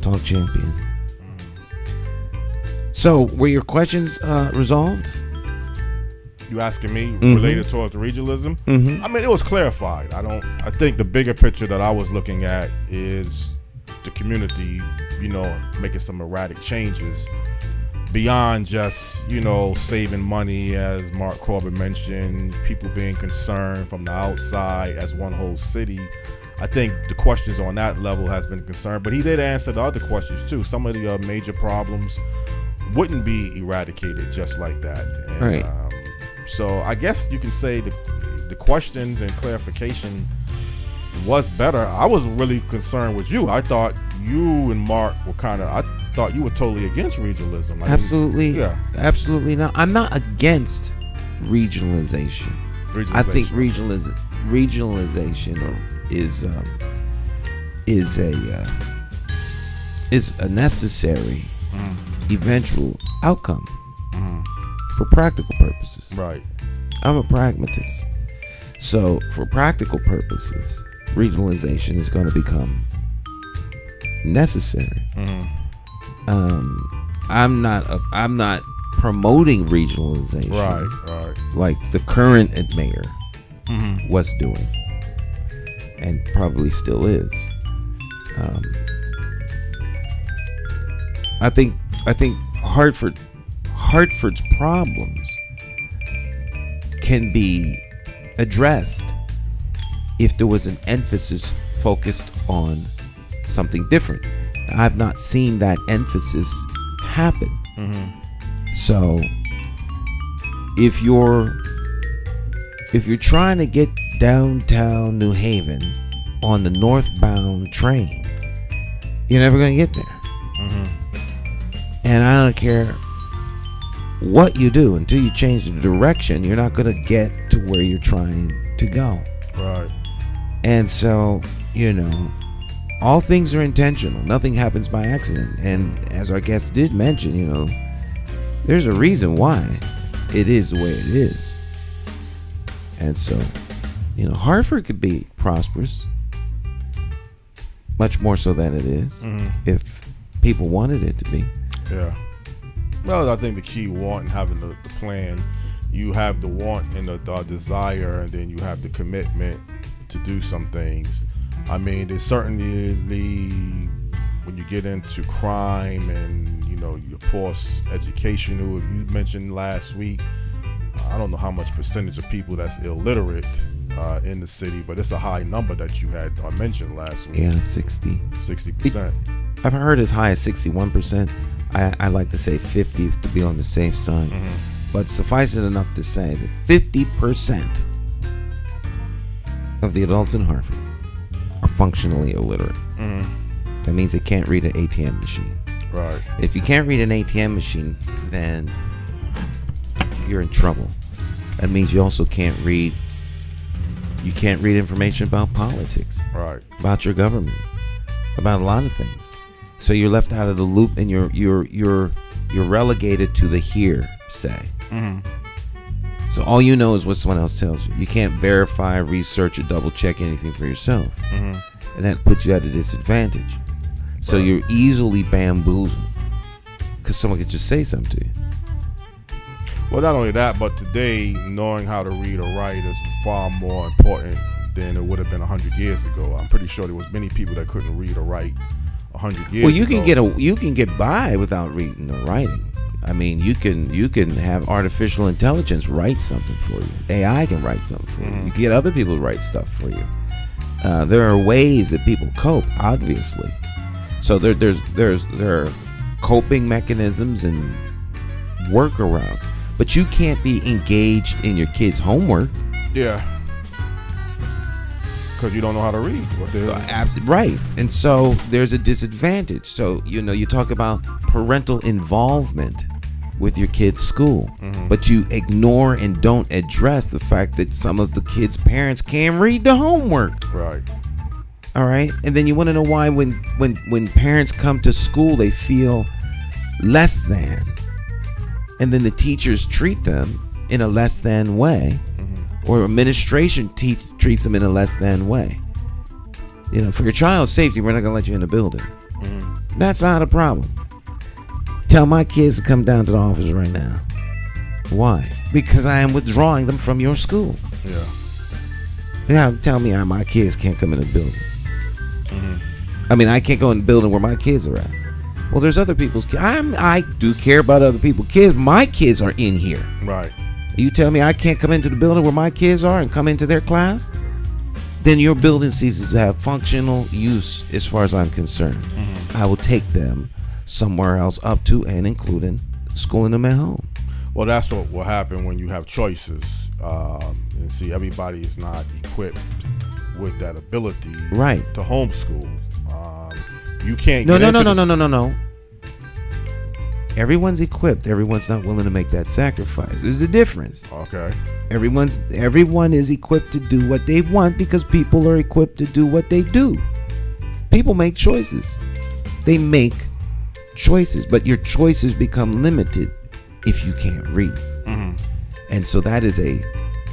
Talk Champion. So, were your questions resolved? You asking me related towards regionalism? I mean, it was clarified. I think the bigger picture that I was looking at is the community, making some erratic changes beyond just, saving money, as Mark Korber mentioned, people being concerned from the outside as one whole city. I think the questions on that level has been concerned, but he did answer the other questions too. Some of the major problems wouldn't be eradicated just like that. And, right. So I guess you can say the questions and clarification was better. I was really concerned with you. I thought you and Mark were I thought you were totally against regionalism. Absolutely. Absolutely not. I'm not against regionalization. I think regionalization is a necessary eventual outcome for practical purposes. Right. I'm a pragmatist. So for practical purposes, regionalization is going to become necessary. I'm not promoting regionalization. Right. Like the current mayor was doing, and probably still is. I think Hartford's problems can be addressed if there was an emphasis focused on something different. I've not seen that emphasis happen. So if you're trying to get downtown New Haven on the northbound train, you're never going to get there. And I don't care what you do until you change the direction, you're not going to get to where you're trying to go. Right. And so, all things are intentional. Nothing happens by accident. And as our guest did mention, there's a reason why it is the way it is. And so, Hartford could be prosperous, much more so than it is, if people wanted it to be. Yeah. Well, I think the key want and having the plan, you have the want and the desire, and then you have the commitment to do some things. I mean, there's certainly, when you get into crime and, your poor educational, if you mentioned last week, I don't know how much percentage of people that's illiterate in the city, but it's a high number that you had mentioned last week. Yeah, 60%. I've heard as high as 61%. I like to say 50 to be on the safe side. But suffice it enough to say that 50% of the adults in Hartford are functionally illiterate. That means they can't read an ATM machine. Right. If you can't read an ATM machine, then you're in trouble. That means you also can't read information about politics. Right. About your government. About a lot of things. So you're left out of the loop, and you're relegated to the hearsay. So all you know is what someone else tells you. You can't verify, research, or double check anything for yourself, and that puts you at a disadvantage. So you're easily bamboozled because someone could just say something to you. Well, not only that, but today knowing how to read or write is far more important than it would have been 100 years ago. I'm pretty sure there was many people that couldn't read or write 100 years well, you ago. you can get by without reading or writing. I mean, you can have artificial intelligence write something for you. AI can write something for you. You can get other people to write stuff for you. There are ways that people cope, obviously. So there are coping mechanisms and workarounds, but you can't be engaged in your kids' homework. Yeah. Because you don't know how to read. Right. And so there's a disadvantage. So, you talk about parental involvement with your kids' school, but you ignore and don't address the fact that some of the kids' parents can't read the homework. Right. All right. And then you want to know why when parents come to school, they feel less than. And then the teachers treat them in a less than way. Or administration treats them in a less than way. For your child's safety, we're not going to let you in the building. That's not a problem. Tell my kids to come down to the office right now. Why? Because I am withdrawing them from your school. Yeah. Tell me my kids can't come in the building. I mean, I can't go in the building where my kids are at. Well, there's other people's kids. I do care about other people's kids. My kids are in here. Right. You tell me I can't come into the building where my kids are and come into their class? Then your building ceases to have functional use as far as I'm concerned. I will take them somewhere else up to and including schooling them at home. Well, that's what will happen when you have choices. And see, everybody is not equipped with that ability to homeschool. You can't No. Everyone's equipped. Everyone's not willing to make that sacrifice. There's a difference. Okay. Everyone is equipped to do what they want because people are equipped to do what they do. People make choices. They make choices, but your choices become limited if you can't read. And so that is a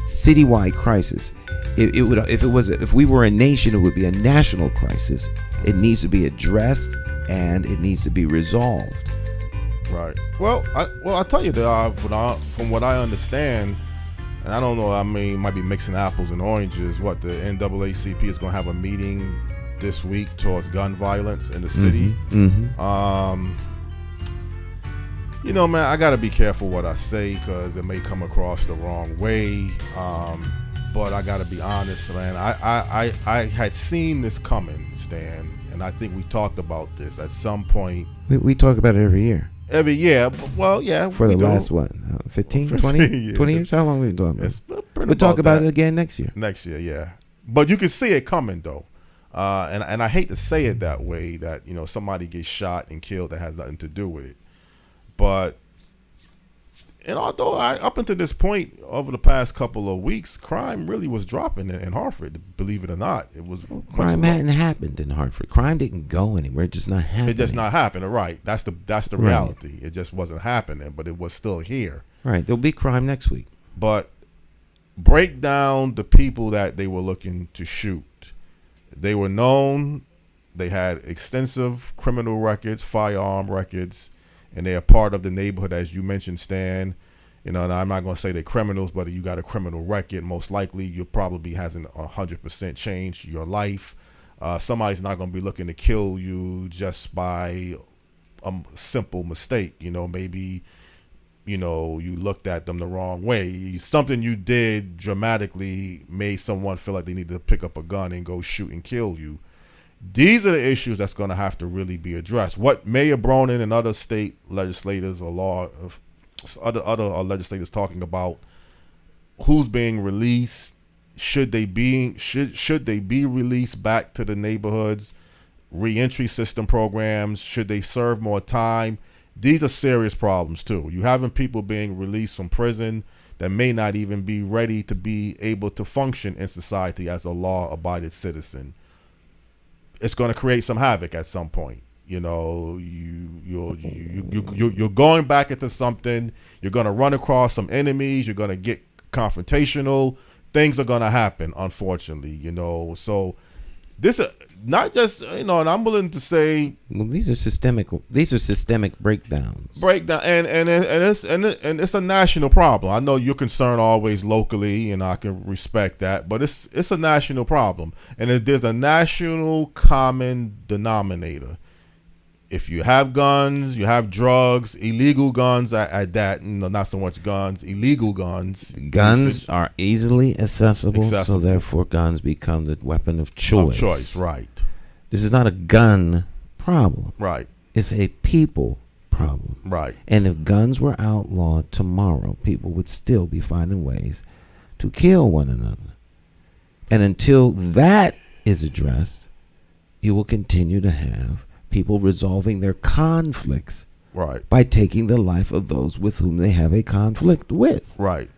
citywide crisis. If we were a nation, it would be a national crisis. It needs to be addressed and it needs to be resolved. Right. Well, I'll tell you that from what I understand, and I don't know, I mean, might be mixing apples and oranges. What the NAACP is going to have a meeting this week towards gun violence in the city. Man, I got to be careful what I say because it may come across the wrong way. But I got to be honest, man. I had seen this coming, Stan, and I think we talked about this at some point. We talk about it every year. Every year, well, yeah. For the last, 15, 20 years? How long have we been talking about it? We'll talk about it again next year. Next year, yeah. But you can see it coming, though. And I hate to say it that way, that, somebody gets shot and killed that has nothing to do with it. But, and although up until this point, over the past couple of weeks, crime really was dropping in Hartford, believe it or not. It was crime hadn't happened in Hartford. Crime didn't go anywhere. It just not happening. It just not happening, right. That's the reality. It just wasn't happening, but it was still here. Right. There'll be crime next week. But break down the people that they were looking to shoot. They were known. They had extensive criminal records, firearm records, and they are part of the neighborhood, as you mentioned, Stan. And I'm not going to say they're criminals, but you got a criminal record. Most likely, you probably hasn't 100% changed your life. Somebody's not going to be looking to kill you just by a simple mistake. Maybe, you looked at them the wrong way. Something you did dramatically made someone feel like they need to pick up a gun and go shoot and kill you. These are the issues that's going to have to really be addressed. What Mayor Bronin and other state legislators or other legislators talking about, who's being released, should they be released back to the neighborhoods, reentry system programs, should they serve more time? These are serious problems too. You having people being released from prison that may not even be ready to be able to function in society as a law-abiding citizen. It's going to create some havoc at some point. You're going back into something. You're going to run across some enemies. You're going to get confrontational. Things are going to happen, unfortunately. So this is not just and I'm willing to say, well, these are systemic breakdowns. And it's a national problem. I know you're concerned always locally, and I can respect that, but it's a national problem, and there's a national common denominator. if you have guns, you have drugs, illegal guns at that, not so much guns, illegal guns. Guns are easily accessible, so therefore guns become the weapon of choice. Right. This is not a gun problem. Right. It's a people problem. Right. And if guns were outlawed tomorrow, people would still be finding ways to kill one another. And until that is addressed, you will continue to have people resolving their conflicts by taking the life of those with whom they have a conflict with. Right.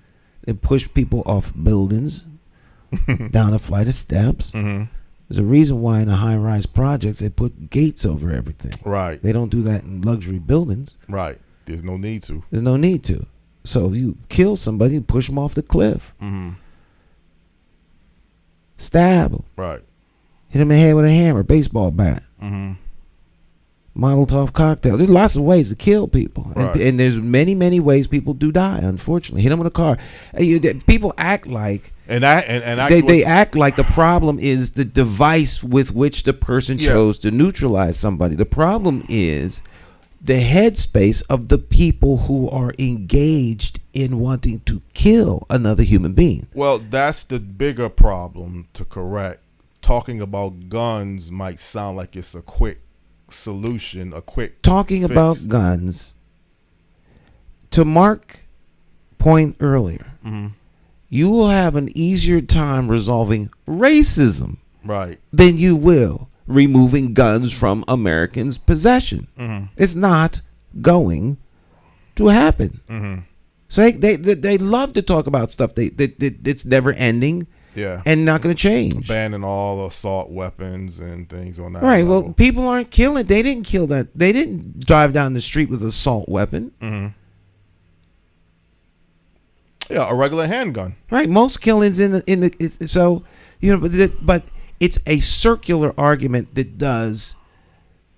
They push people off buildings, down a flight of steps. Mm-hmm. There's a reason why in the high-rise projects they put gates over everything. Right. They don't do that in luxury buildings. Right. There's no need to. There's no need to. So if you kill somebody, you push them off the cliff. Mm-hmm. Stab them. Right. Hit them in the head with a hammer, baseball bat. Mm-hmm. Molotov cocktail. There's lots of ways to kill people. Right. And there's many, many ways people do die, unfortunately. Hit them with a car. People act like... They act like the problem is the device with which the person chose to neutralize somebody. The problem is the headspace of the people who are engaged in wanting to kill another human being. Well, that's the bigger problem to correct. Talking about guns might sound like it's a quick solution, a quick talking fix. About guns. To Mark's point earlier, you will have an easier time resolving racism than you will removing guns from Americans' possession. It's not going to happen. So they love to talk about stuff that's never ending and not going to change. Banning all assault weapons and things on that right level. Well, people aren't killing. They didn't kill that. They didn't drive down the street with an assault weapon. Yeah, a regular handgun. Right. Most killings so but it's a circular argument that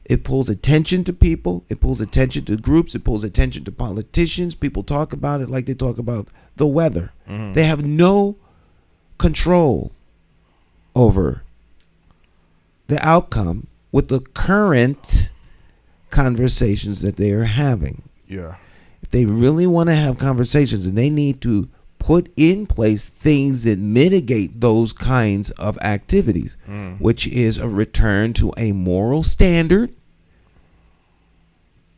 it pulls attention to people, it pulls attention to groups, it pulls attention to politicians. People talk about it like they talk about the weather. They have no control over the outcome with the current conversations that they are having. Yeah. If they really want to have conversations, and they need to put in place things that mitigate those kinds of activities, which is a return to a moral standard,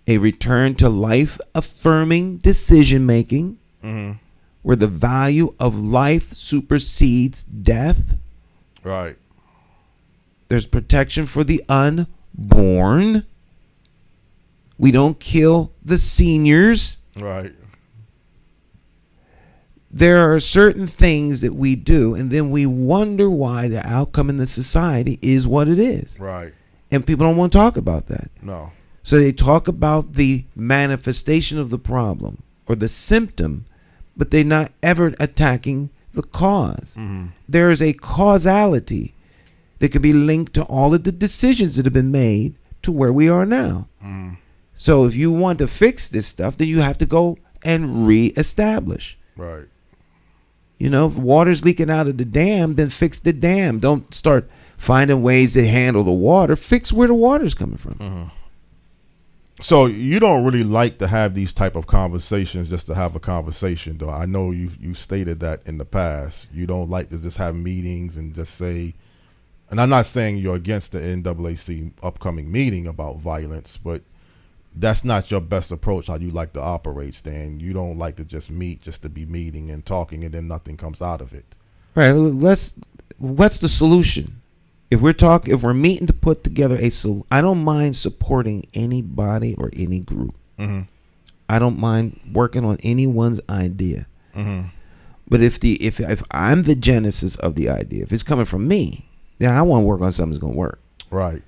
a return to life-affirming decision-making, where the value of life supersedes death. Right. There's protection for the unborn. We don't kill the seniors. Right. There are certain things that we do, and then we wonder why the outcome in the society is what it is. Right. And people don't want to talk about that. No. So they talk about the manifestation of the problem or the symptom, but they're not ever attacking the cause. There is a causality that can be linked to all of the decisions that have been made to where we are now. So if you want to fix this stuff, then you have to go and reestablish. Right. If water's leaking out of the dam, then fix the dam. Don't start finding ways to handle the water. Fix where the water's coming from. So you don't really like to have these type of conversations just to have a conversation, though. I know you've stated that in the past. You don't like to just have meetings and just say, and I'm not saying you're against the NAAC upcoming meeting about violence, but that's not your best approach, how you like to operate, Stan. You don't like to just meet just to be meeting and talking and then nothing comes out of it. Right. What's the solution? If we're meeting to put together I don't mind supporting anybody or any group. I don't mind working on anyone's idea. But if I'm the genesis of the idea, if it's coming from me, then I want to work on something that's going to work. Right.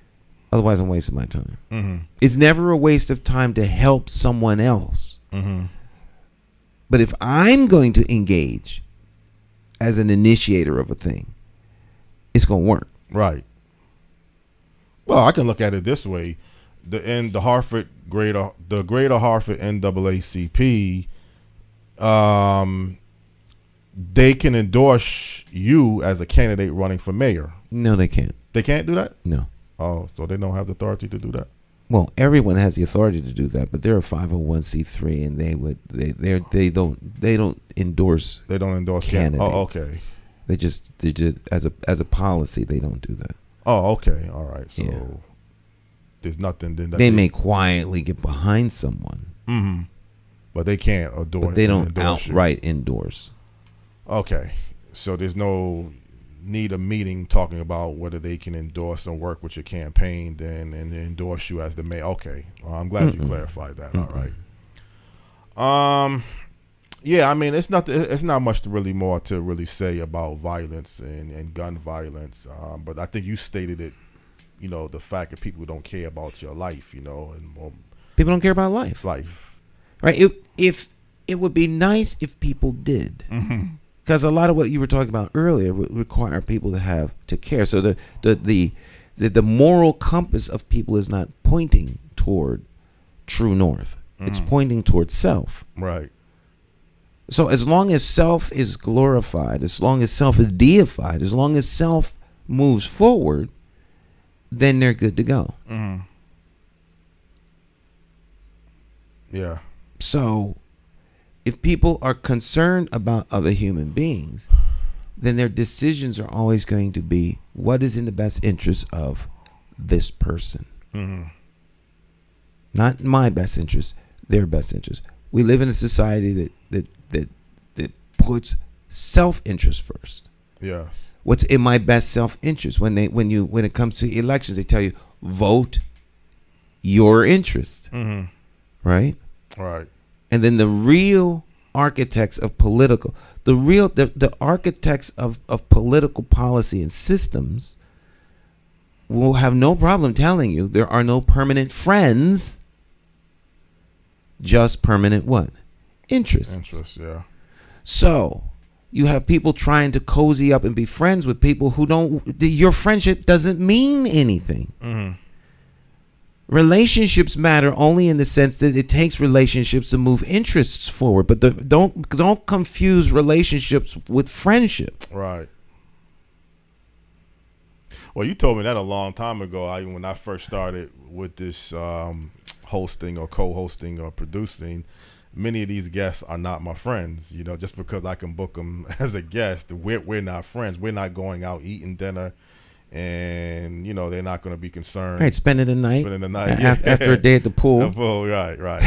Otherwise, I'm wasting my time. It's never a waste of time to help someone else. But if I'm going to engage as an initiator of a thing, it's going to work. Right. Well, I can look at it this way: the Greater Hartford NAACP, they can endorse you as a candidate running for mayor. No, they can't. They can't do that? No. Oh, so they don't have the authority to do that? Well, everyone has the authority to do that, but they're a 501c3, and they don't endorse. They don't endorse candidates. Oh, okay. They just as a policy, they don't do that. Oh, okay. All right. So Yeah. there's nothing. Then They may quietly get behind someone, but they can't endorse. but they don't endorse outright endorse. Okay. So there's no need a meeting talking about whether they can endorse and work with your campaign then and endorse you as the mayor. Okay. Well, I'm glad you clarified that. All right. Yeah, I mean, it's not much to really more to really say about violence and gun violence. But I think you stated it, the fact that people don't care about your life, and People don't care about life. Right? If it would be nice if people did. Because a lot of what you were talking about earlier would require people to care. So the moral compass of people is not pointing toward true north. It's pointing toward self. Right. So as long as self is glorified, as long as self is deified, as long as self moves forward, then they're good to go. Yeah. So if people are concerned about other human beings, then their decisions are always going to be what is in the best interest of this person. Not my best interest, their best interest. We live in a society that puts self-interest first. Yes. What's in my best self-interest? When it comes to elections, they tell you vote your interest. Right? Right. And then the real architects of political, the architects of political policy and systems will have no problem telling you there are no permanent friends, just permanent what? Interests. Interests, yeah. So you have people trying to cozy up and be friends with people who your friendship doesn't mean anything. Relationships matter only in the sense that it takes relationships to move interests forward, but don't confuse relationships with friendship. Right. Well, you told me that a long time ago. When I first started with this hosting or co-hosting or producing, many of these guests are not my friends. Just because I can book them as a guest, we're not friends. We're not going out eating dinner. And they're not going to be concerned. Right, spending the night after a day at the pool. Right.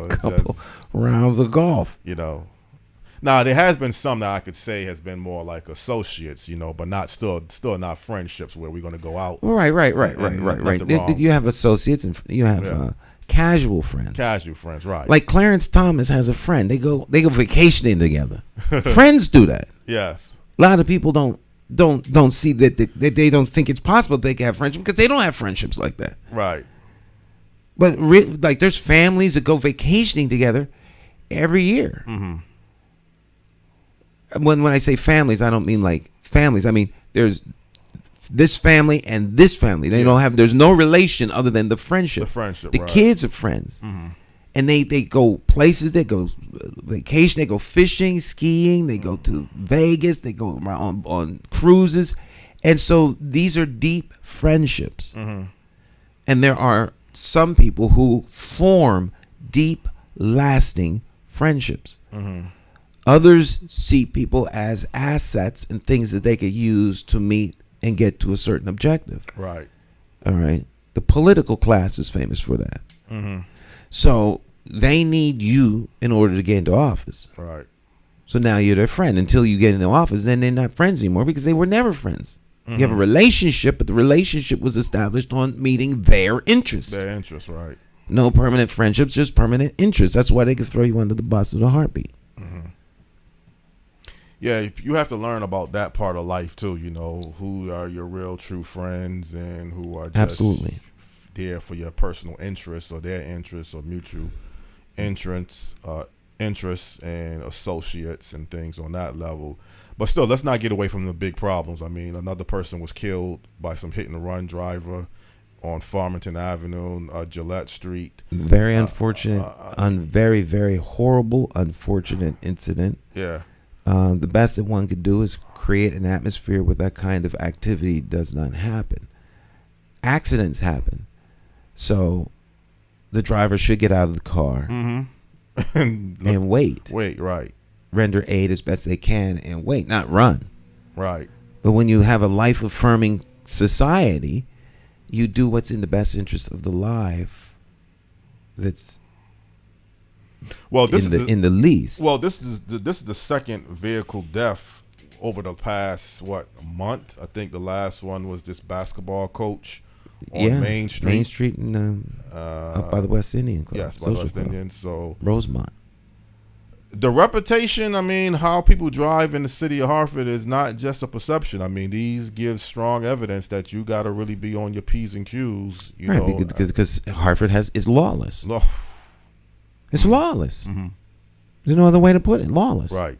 Couple rounds of golf. Now there has been some that I could say has been more like associates, but not still not friendships where we're going to go out. Right. You have associates and you have casual friends. Casual friends, right? Like Clarence Thomas has a friend. They go vacationing together. Friends do that. Yes. A lot of people don't see that they don't think it's possible they can have friendship because they don't have friendships like that. Right. But there's families that go vacationing together every year. When I say families, I don't mean like families. I mean there's this family and this family. There's no relation other than the friendship. The right. kids are friends. And they go places, they go vacation, they go fishing, skiing, they go to Vegas, they go on cruises. And so these are deep friendships. And there are some people who form deep, lasting friendships. Others see people as assets and things that they could use to meet and get to a certain objective. Right. All right. The political class is famous for that. So they need you in order to get into office. Right. So now you're their friend until you get into office. Then they're not friends anymore because they were never friends. You have a relationship, but the relationship was established on meeting their interests. Their interests, right. No permanent friendships, just permanent interests. That's why they could throw you under the bus with a heartbeat. Yeah, you have to learn about that part of life too. Who are your real true friends and who are just absolutely there for your personal interests or their interests or mutual interests and associates and things on that level. But still, let's not get away from the big problems. I mean, another person was killed by some hit and run driver on Farmington Avenue, Gillette Street. Very unfortunate, very, very horrible, unfortunate incident. Yeah. The best that one could do is create an atmosphere where that kind of activity does not happen. Accidents happen. So the driver should get out of the car and wait. Wait, right. Render aid as best they can and wait, not run. Right. But when you have a life-affirming society, you do what's in the best interest of the life that's in the least. Well, this is the second vehicle death over the past month. I think the last one was this basketball coach on Main Street and up by the West Indian Club. Yes, by the West Indian. So Rosemont. The reputation, I mean, how people drive in the city of Hartford is not just a perception. I mean, these give strong evidence that you got to really be on your P's and Q's. Because Hartford is lawless. It's lawless. There's no other way to put it. Lawless. Right.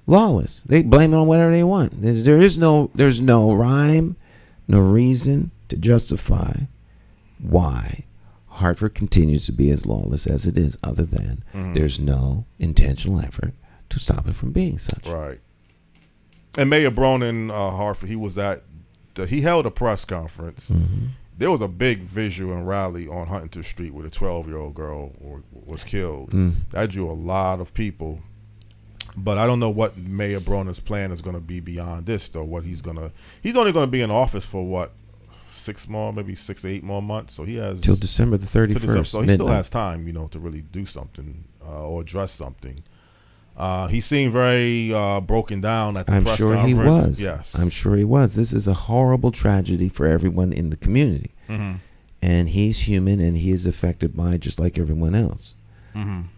Lawless. They blame it on whatever they want. There's no rhyme, no reason to justify why Hartford continues to be as lawless as it is, other than there's no intentional effort to stop it from being such. Right. And Mayor Bronin, Hartford, he held a press conference. There was a big visual and rally on Huntington Street where a 12-year-old girl was killed. That drew a lot of people. But I don't know what Mayor Bronin's plan is going to be beyond this, though. He's only going to be in office for 6 more, maybe 6 to 8 more months. So he has till December the 31st. So he still has time, to really do something or address something. He seemed very broken down at the press conference. I'm sure he was. Yes, I'm sure he was. This is a horrible tragedy for everyone in the community, and he's human and he is affected by it just like everyone else.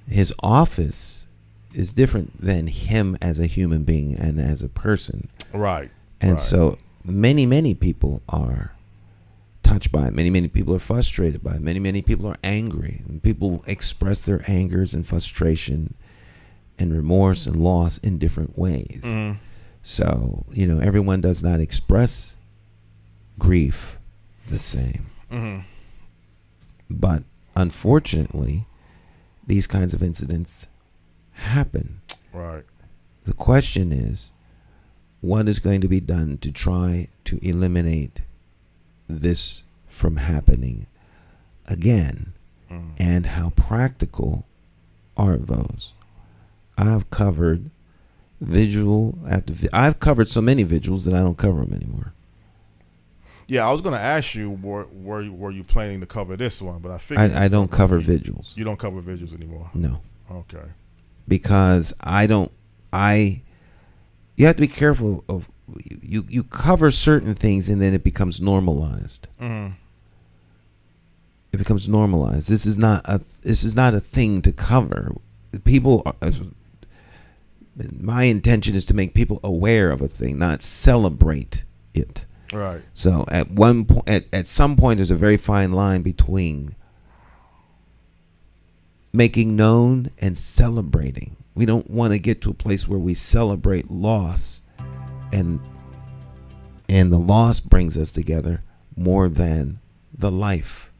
His office is different than him as a human being and as a person. Right. And so many people are touched by it. Many people are frustrated by it. Many people are angry. And people express their angers and frustration and remorse and loss in different ways. So, everyone does not express grief the same. But unfortunately, these kinds of incidents happen. Right. The question is, what is going to be done to try to eliminate this from happening again? And how practical are those? I've covered vigil after I've covered so many vigils that I don't cover them anymore. Yeah, I was going to ask you, were you planning to cover this one? But I figured I don't cover vigils. You don't cover vigils anymore? No. Okay. Because you have to be careful of you cover certain things and then it becomes normalized. It becomes normalized. This is not a thing to cover. My intention is to make people aware of a thing, not celebrate it. Right. So at some point, there's a very fine line between making known and celebrating. We don't want to get to a place where we celebrate loss, and the loss brings us together more than the life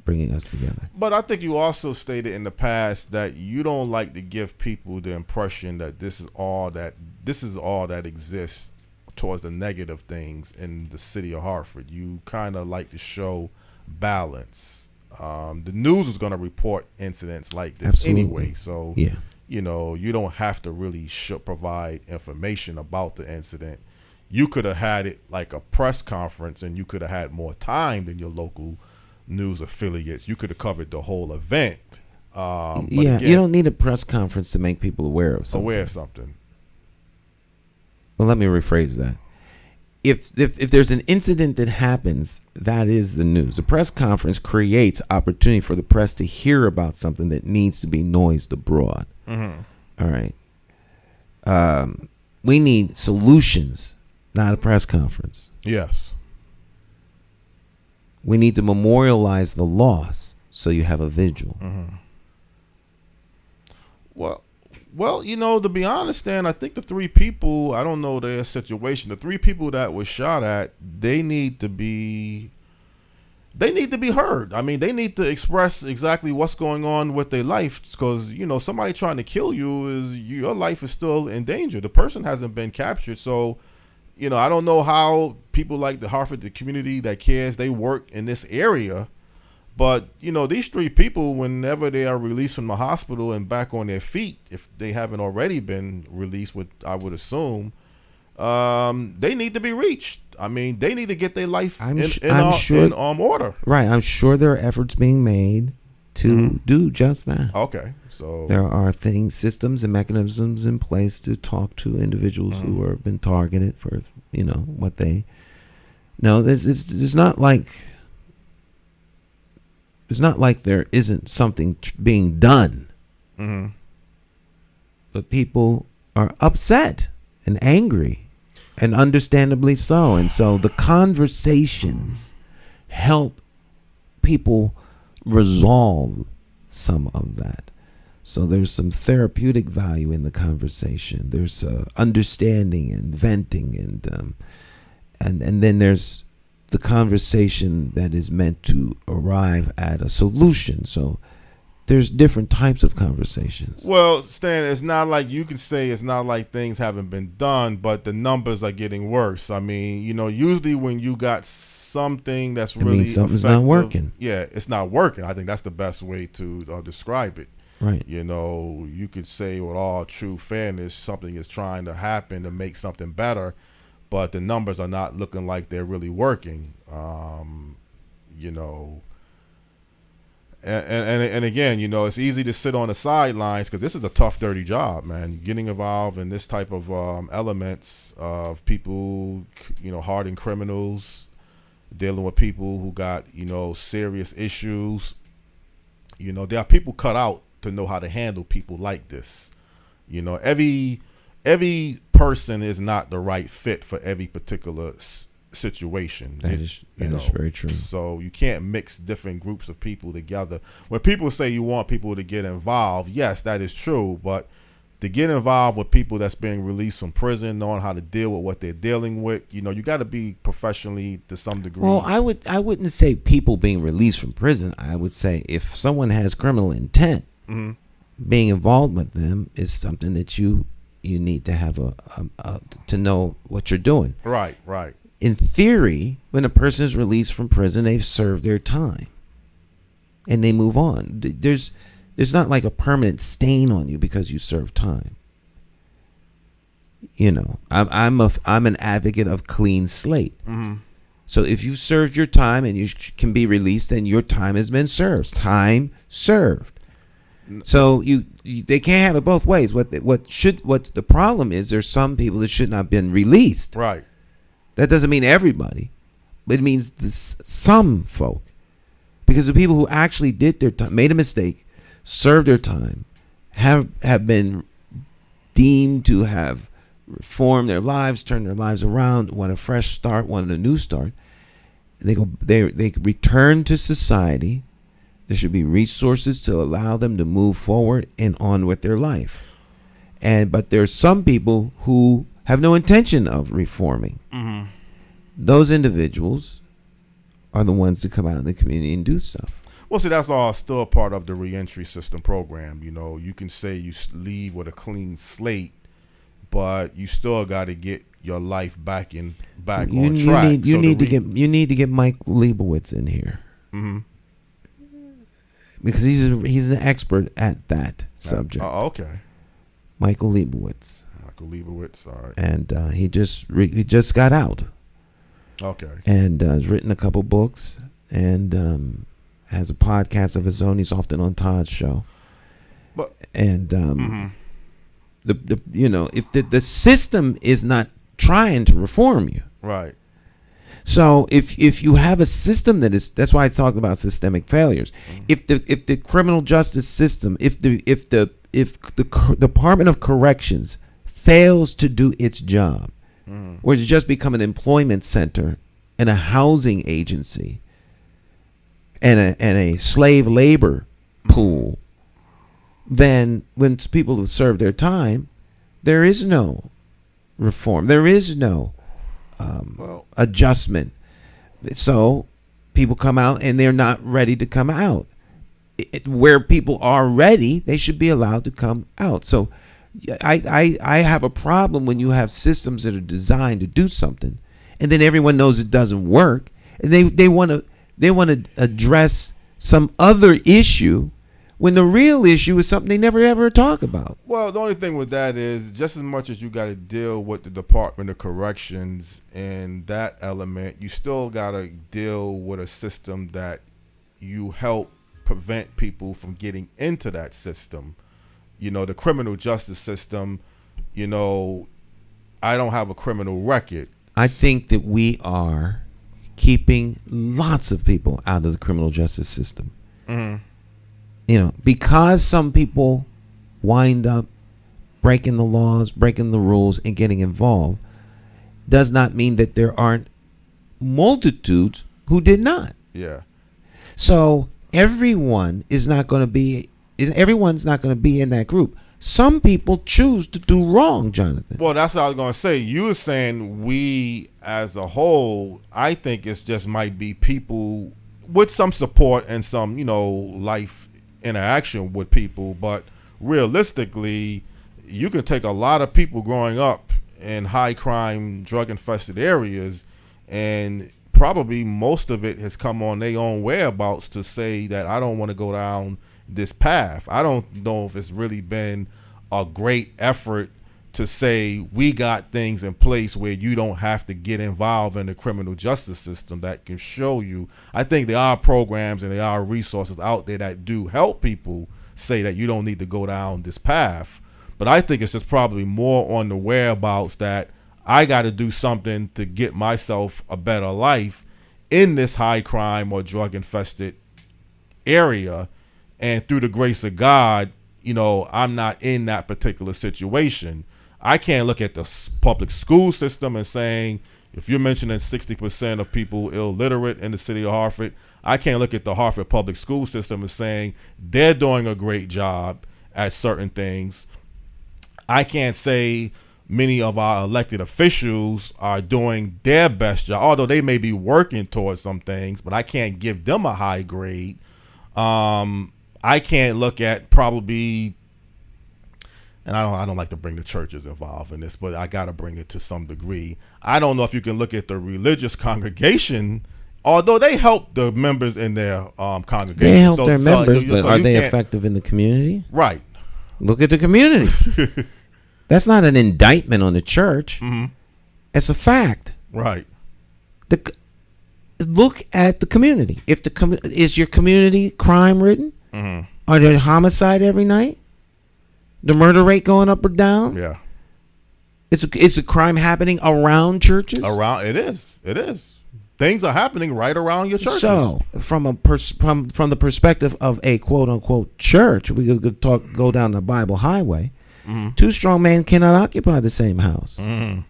bringing us together. But I think you also stated in the past that you don't like to give people the impression that this is all that exists towards the negative things in the city of Hartford. You kind of like to show balance. The news is going to report incidents like this anyway, so you don't have to really provide information about the incident. You could have had it like a press conference, and you could have had more time than your local news affiliates. You could have covered the whole event. Again, you don't need a press conference to make people aware of something. Well, let me rephrase that. If there's an incident that happens, that is the news. A press conference creates opportunity for the press to hear about something that needs to be noised abroad. All right. We need solutions, not a press conference. Yes. We need to memorialize the loss, so you have a vigil. Well, to be honest, Dan, I think the 3 people, I don't know their situation. The 3 people that were shot at, they need to be heard. I mean, they need to express exactly what's going on with their life, because, somebody trying to kill you your life is still in danger. The person hasn't been captured. So, I don't know how people like the Hartford, the community that cares, they work in this area, But, these 3 people, whenever they are released from the hospital and back on their feet, if they haven't already been released, which I would assume, they need to be reached. I mean, they need to get their life in order. Right. I'm sure there are efforts being made to do just that. Okay. So there are systems and mechanisms in place to talk to individuals who have been targeted for, what they. No, it's not like. It's not like there isn't something being done. But people are upset and angry. And understandably so. And so the conversations help people resolve some of that. So there's some therapeutic value in the conversation. There's understanding and venting, and then there's the conversation that is meant to arrive at a solution. So there's different types of conversations. Well, Stan, it's not like you can say it's not like things haven't been done, but the numbers are getting worse. I mean, usually when you got something that's really something's effective, not working. Yeah, it's not working. I think that's the best way to describe it. Right. You could say with all true fairness, something is trying to happen to make something better, but the numbers are not looking like they're really working. And again, it's easy to sit on the sidelines because this is a tough, dirty job, man. Getting involved in this type of elements of people, hardened criminals, dealing with people who got, serious issues. There are people cut out to know how to handle people like this. Every person is not the right fit for every particular situation. That is very true. So you can't mix different groups of people together. When people say you want people to get involved, yes, that is true, but to get involved with people that's being released from prison, knowing how to deal with what they're dealing with, you got to be professionally to some degree. Well, I wouldn't say people being released from prison. I would say if someone has criminal intent, being involved with them is something that you need to have to know what you're doing. Right. In theory, when a person is released from prison, they've served their time and they move on. There's not like a permanent stain on you because you serve time. I'm an advocate of clean slate. So if you served your time and you can be released, then your time has been served. Time served. So they can't have it both ways. What's the problem is there's some people that should not have been released. Right. That doesn't mean everybody, but it means some folk. Because the people who actually did their time, made a mistake, served their time, have been deemed to have reformed their lives, turned their lives around, want a fresh start, want a new start. They return to society. There should be resources to allow them to move forward and on with their life. But there's some people who have no intention of reforming. Those individuals are the ones to come out in the community and do stuff. Well, see, that's all still part of the reentry system program. You can say you leave with a clean slate, but you still got to get your life back on track. You need to get Mike Leibowitz in here. Because he's an expert at that subject. Okay. Michael Leibowitz. All right. And he just got out. Okay. And has written a couple books and has a podcast of his own. He's often on Todd's show. But if the system is not trying to reform you, right. So if you have a system that's why I talked about systemic failures. If the criminal justice system, if the Department of Corrections fails to do its job, or to just become an employment center and a housing agency and a slave labor pool, then when people have served their time, there is no reform. There is no adjustment. So people come out and they're not ready to come out. Where people are ready, they should be allowed to come out. So I have a problem when you have systems that are designed to do something and then everyone knows it doesn't work, and they want to address some other issue when the real issue is something they never ever talk about. Well, the only thing with that is just as much as you got to deal with the Department of Corrections and that element, you still got to deal with a system that you help prevent people from getting into that system. You know, the criminal justice system, you know, I don't have a criminal record. I think that we are keeping lots of people out of the criminal justice system. Mm-hmm. You know, because some people wind up breaking the laws, breaking the rules, and getting involved, does not mean that there aren't multitudes who did not. Yeah. So everyone is not going to be. Everyone's not going to be in that group. Some people choose to do wrong, Jonathan. Well, that's what I was going to say. You were saying we as a whole, I think it's just might be people with some support and some, you know, life interaction with people. But realistically, you can take a lot of people growing up in high crime, drug infested areas, and probably most of it has come on their own whereabouts to say that I don't want to go down this path. I don't know if it's really been a great effort to say we got things in place where you don't have to get involved in the criminal justice system that can show you. I think there are programs and there are resources out there that do help people say that you don't need to go down this path. But I think it's just probably more on the whereabouts that I got to do something to get myself a better life in this high crime or drug infested area. And through the grace of God, you know, I'm not in that particular situation. I can't look at the public school system and saying, if you're mentioning 60% of people illiterate in the city of Hartford, I can't look at the Hartford public school system and saying they're doing a great job at certain things. I can't say many of our elected officials are doing their best job, although they may be working towards some things, but I can't give them a high grade. I can't look at probably, and I don't like to bring the churches involved in this, but I got to bring it to some degree. I don't know if you can look at the religious congregation, although they help the members in their congregation. They help their members, but are they effective in the community? Right. Look at the community. That's not an indictment on the church. Mm-hmm. It's a fact. Right. Look at the community. If is your community crime ridden? Mm-hmm. Are there homicide every night? The murder rate going up or down? Yeah. It's a crime happening around churches? It is. Things are happening right around your churches. So, from the perspective of a quote unquote church, we could go down the Bible highway. Mm-hmm. Two strong men cannot occupy the same house. Mm-hmm.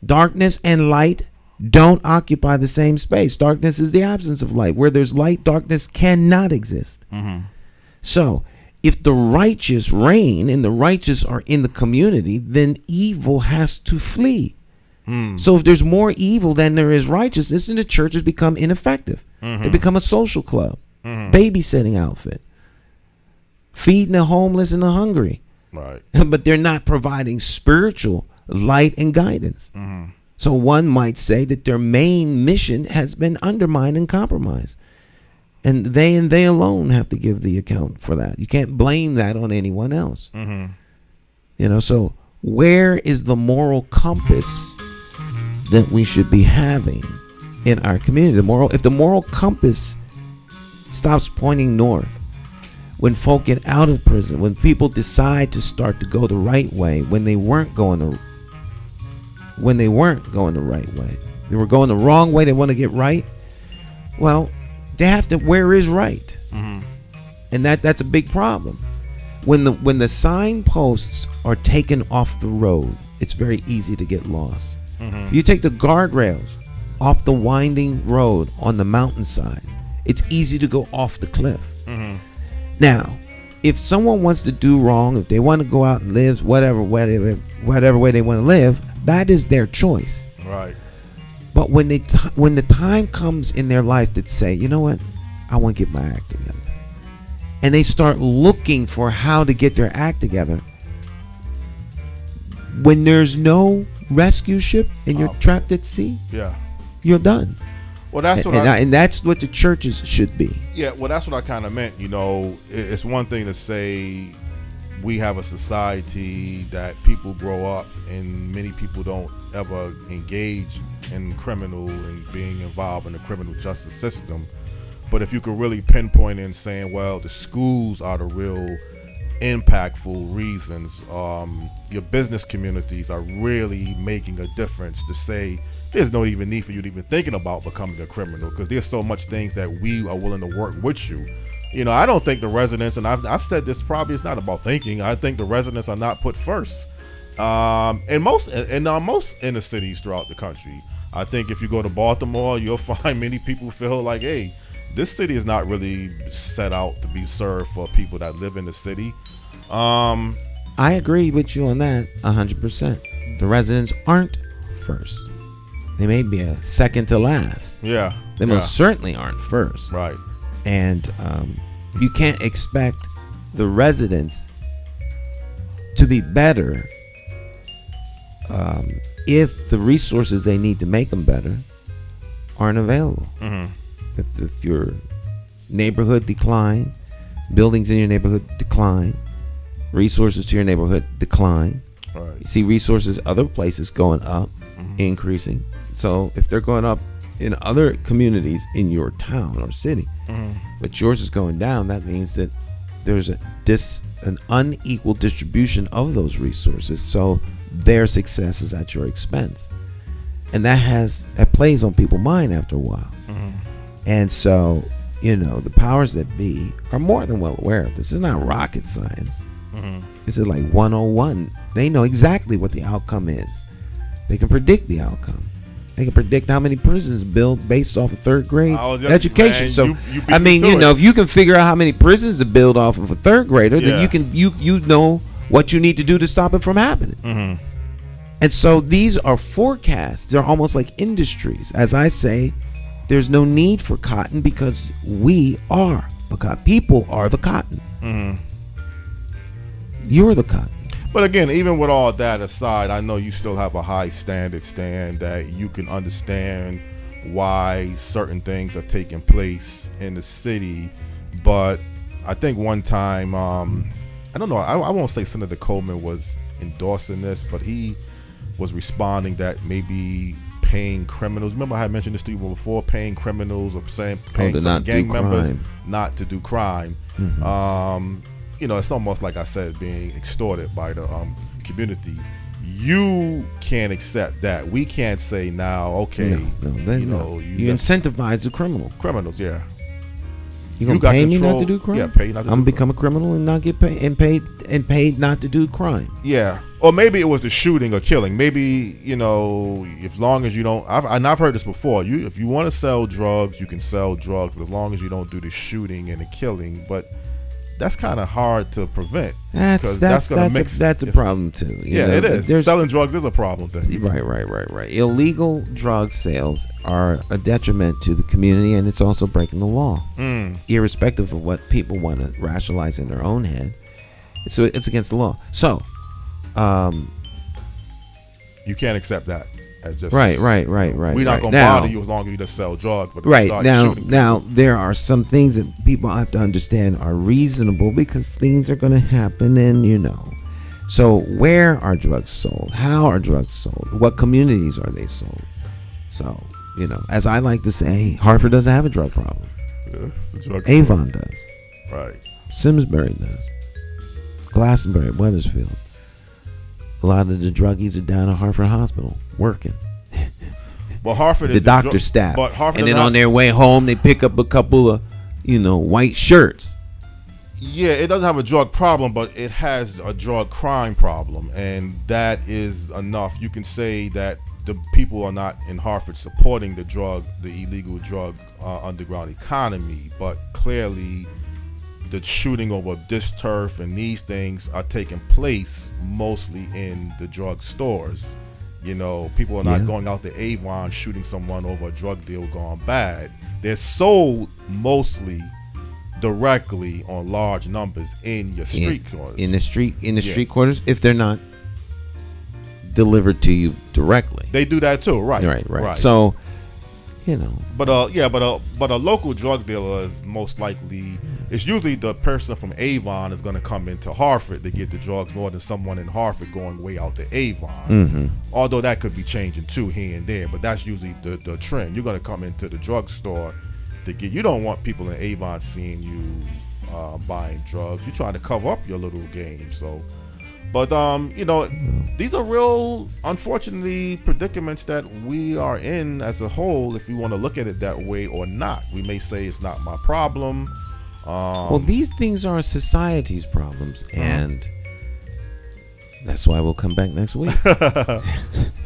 Darkness and light don't occupy the same space. Darkness is the absence of light. Where there's light, darkness cannot exist. Mm-hmm. So, if the righteous reign and the righteous are in the community, then evil has to flee. So if there's more evil than there is righteousness, then the church has become ineffective. Mm-hmm. They become a social club, Mm-hmm. babysitting outfit, feeding the homeless and the hungry. Right. But they're not providing spiritual light and guidance. Mm-hmm. So one might say that their main mission has been undermined and compromised. And they alone have to give the account for that. You can't blame that on anyone else. Mm-hmm. You know, so where is the moral compass that we should be having in our community? If the moral compass stops pointing north, when folk get out of prison, when people decide to start to go the right way, when they weren't going the right way, they were going the wrong way, they want to get right. Well, they have to. Where is right? Mm-hmm. And that's a big problem. When the signposts are taken off the road, it's very easy to get lost. Mm-hmm. You take the guardrails off the winding road on the mountainside, it's easy to go off the cliff. Mm-hmm. Now, if someone wants to do wrong, if they want to go out and live whatever way they want to live, that is their choice. Right. But when the time comes in their life that say, you know what, I want to get my act together, and they start looking for how to get their act together, when there's no rescue ship and you're trapped at sea, Yeah. you're done. Well, that's what and that's what the churches should be. Yeah, well, that's what I kind of meant. It's one thing to say we have a society that people grow up and many people don't ever engage in criminal and being involved in the criminal justice system. But if you could really pinpoint in saying, well, the schools are the real impactful reasons, your business communities are really making a difference, to say there's no even need for you to even thinking about becoming a criminal, because there's so much things that we are willing to work with you. I don't think the residents, and I've said this, probably it's not about thinking, I think the residents are not put first. In most inner cities throughout the country. I think if you go to Baltimore, you'll find many people feel like, hey, this city is not really set out to be served for people that live in the city. I agree with you on that 100%. The residents aren't first. They may be a second to last. Yeah. They most certainly aren't first. Right. And you can't expect the residents to be better if the resources they need to make them better aren't available. Mm-hmm. If your neighborhood decline, buildings in your neighborhood decline, resources to your neighborhood decline. Right. You see resources other places going up, increasing. So if they're going up in other communities in your town or city, but yours is going down, that means that there's an unequal distribution of those resources. So their success is at your expense, and that plays on people's mind after a while. And so, the powers that be are more than well aware of this. This is not rocket science. This is like 101. They know exactly what the outcome is. They can predict the outcome. They can predict how many prisons build based off of third grade education. Man, so, you if you can figure out how many prisons to build off of a third grader, then you know what you need to do to stop it from happening. And so these are forecasts. They're almost like industries. As I say, there's no need for cotton because we are the cotton. People are the cotton. You're the cotton. But again, even with all that aside, I know you still have a high standard, Stan, that you can understand why certain things are taking place in the city. But I think one time, I don't know, I won't say Senator Coleman was endorsing this, but he was responding that maybe paying criminals. Remember I had mentioned this to you before, paying criminals or paying some gang members not to do crime. It's almost like I said, being extorted by the community. You can't accept that. We can't say now, okay, you incentivize the criminals, yeah. You gonna pay me not to do crime? Yeah, pay not to do crime. I'm become a criminal and not get paid and paid not to do crime. Yeah. Or maybe it was the shooting or killing. Maybe, as long as you don't, I've heard this before. If you want to sell drugs, you can sell drugs, but as long as you don't do the shooting and the killing. But that's kind of hard to prevent. That's a problem too. It is. Selling drugs is a problem thing. Right. Illegal drug sales are a detriment to the community, and it's also breaking the law. Irrespective of what people want to rationalize in their own head, so it's against the law. So, you can't accept that as just right. We're not gonna bother you as long as you just sell drugs. But now there are some things that people have to understand are reasonable because things are going to happen, and So where are drugs sold? How are drugs sold? What communities are they sold? So as I like to say, Hartford doesn't have a drug problem. Avon does. Right. Simsbury does. Glastonbury, Wethersfield. A lot of the druggies are down at Hartford Hospital working. Well, Hartford is the doctor staff. But Hartford, and then on their way home, they pick up a couple of, white shirts. Yeah, it doesn't have a drug problem, but it has a drug crime problem, and that is enough. You can say that the people are not in Hartford supporting the illegal drug underground economy, but clearly the shooting over this turf and these things are taking place mostly in the drug stores. People are not going out to Avon shooting someone over a drug deal gone bad. They're sold mostly directly on large numbers in your street corners. In the street corners, if they're not delivered to you directly. They do that too, right? Right. So you know. But a local drug dealer is most likely, it's usually the person from Avon is going to come into Hartford to get the drugs more than someone in Hartford going way out to Avon. Although that could be changing too here and there, but that's usually the trend. You're going to come into the drugstore to get. You don't want people in Avon seeing you buying drugs. You're trying to cover up your little game. So, but these are real, unfortunately, predicaments that we are in as a whole. If we want to look at it that way or not, we may say it's not my problem. Well, these things are society's problems, and that's why we'll come back next week.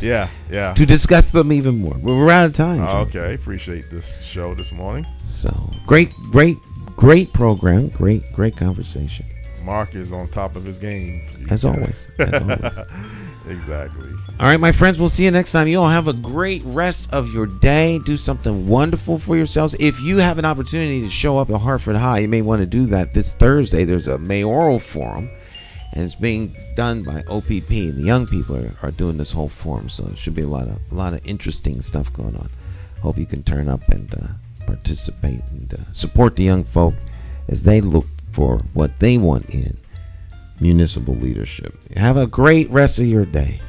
Yeah. To discuss them even more. We're out of time. Okay, appreciate this show this morning. So great program, great conversation. Mark is on top of his game. As always. Exactly. All right, my friends, we'll see you next time. You all have a great rest of your day. Do something wonderful for yourselves. If you have an opportunity to show up at Hartford High, you may want to do that this Thursday. There's a mayoral forum, and it's being done by OPP, and the young people are doing this whole forum. So it should be a lot of interesting stuff going on. Hope you can turn up and participate and support the young folk as they look for what they want in municipal leadership. Have a great rest of your day.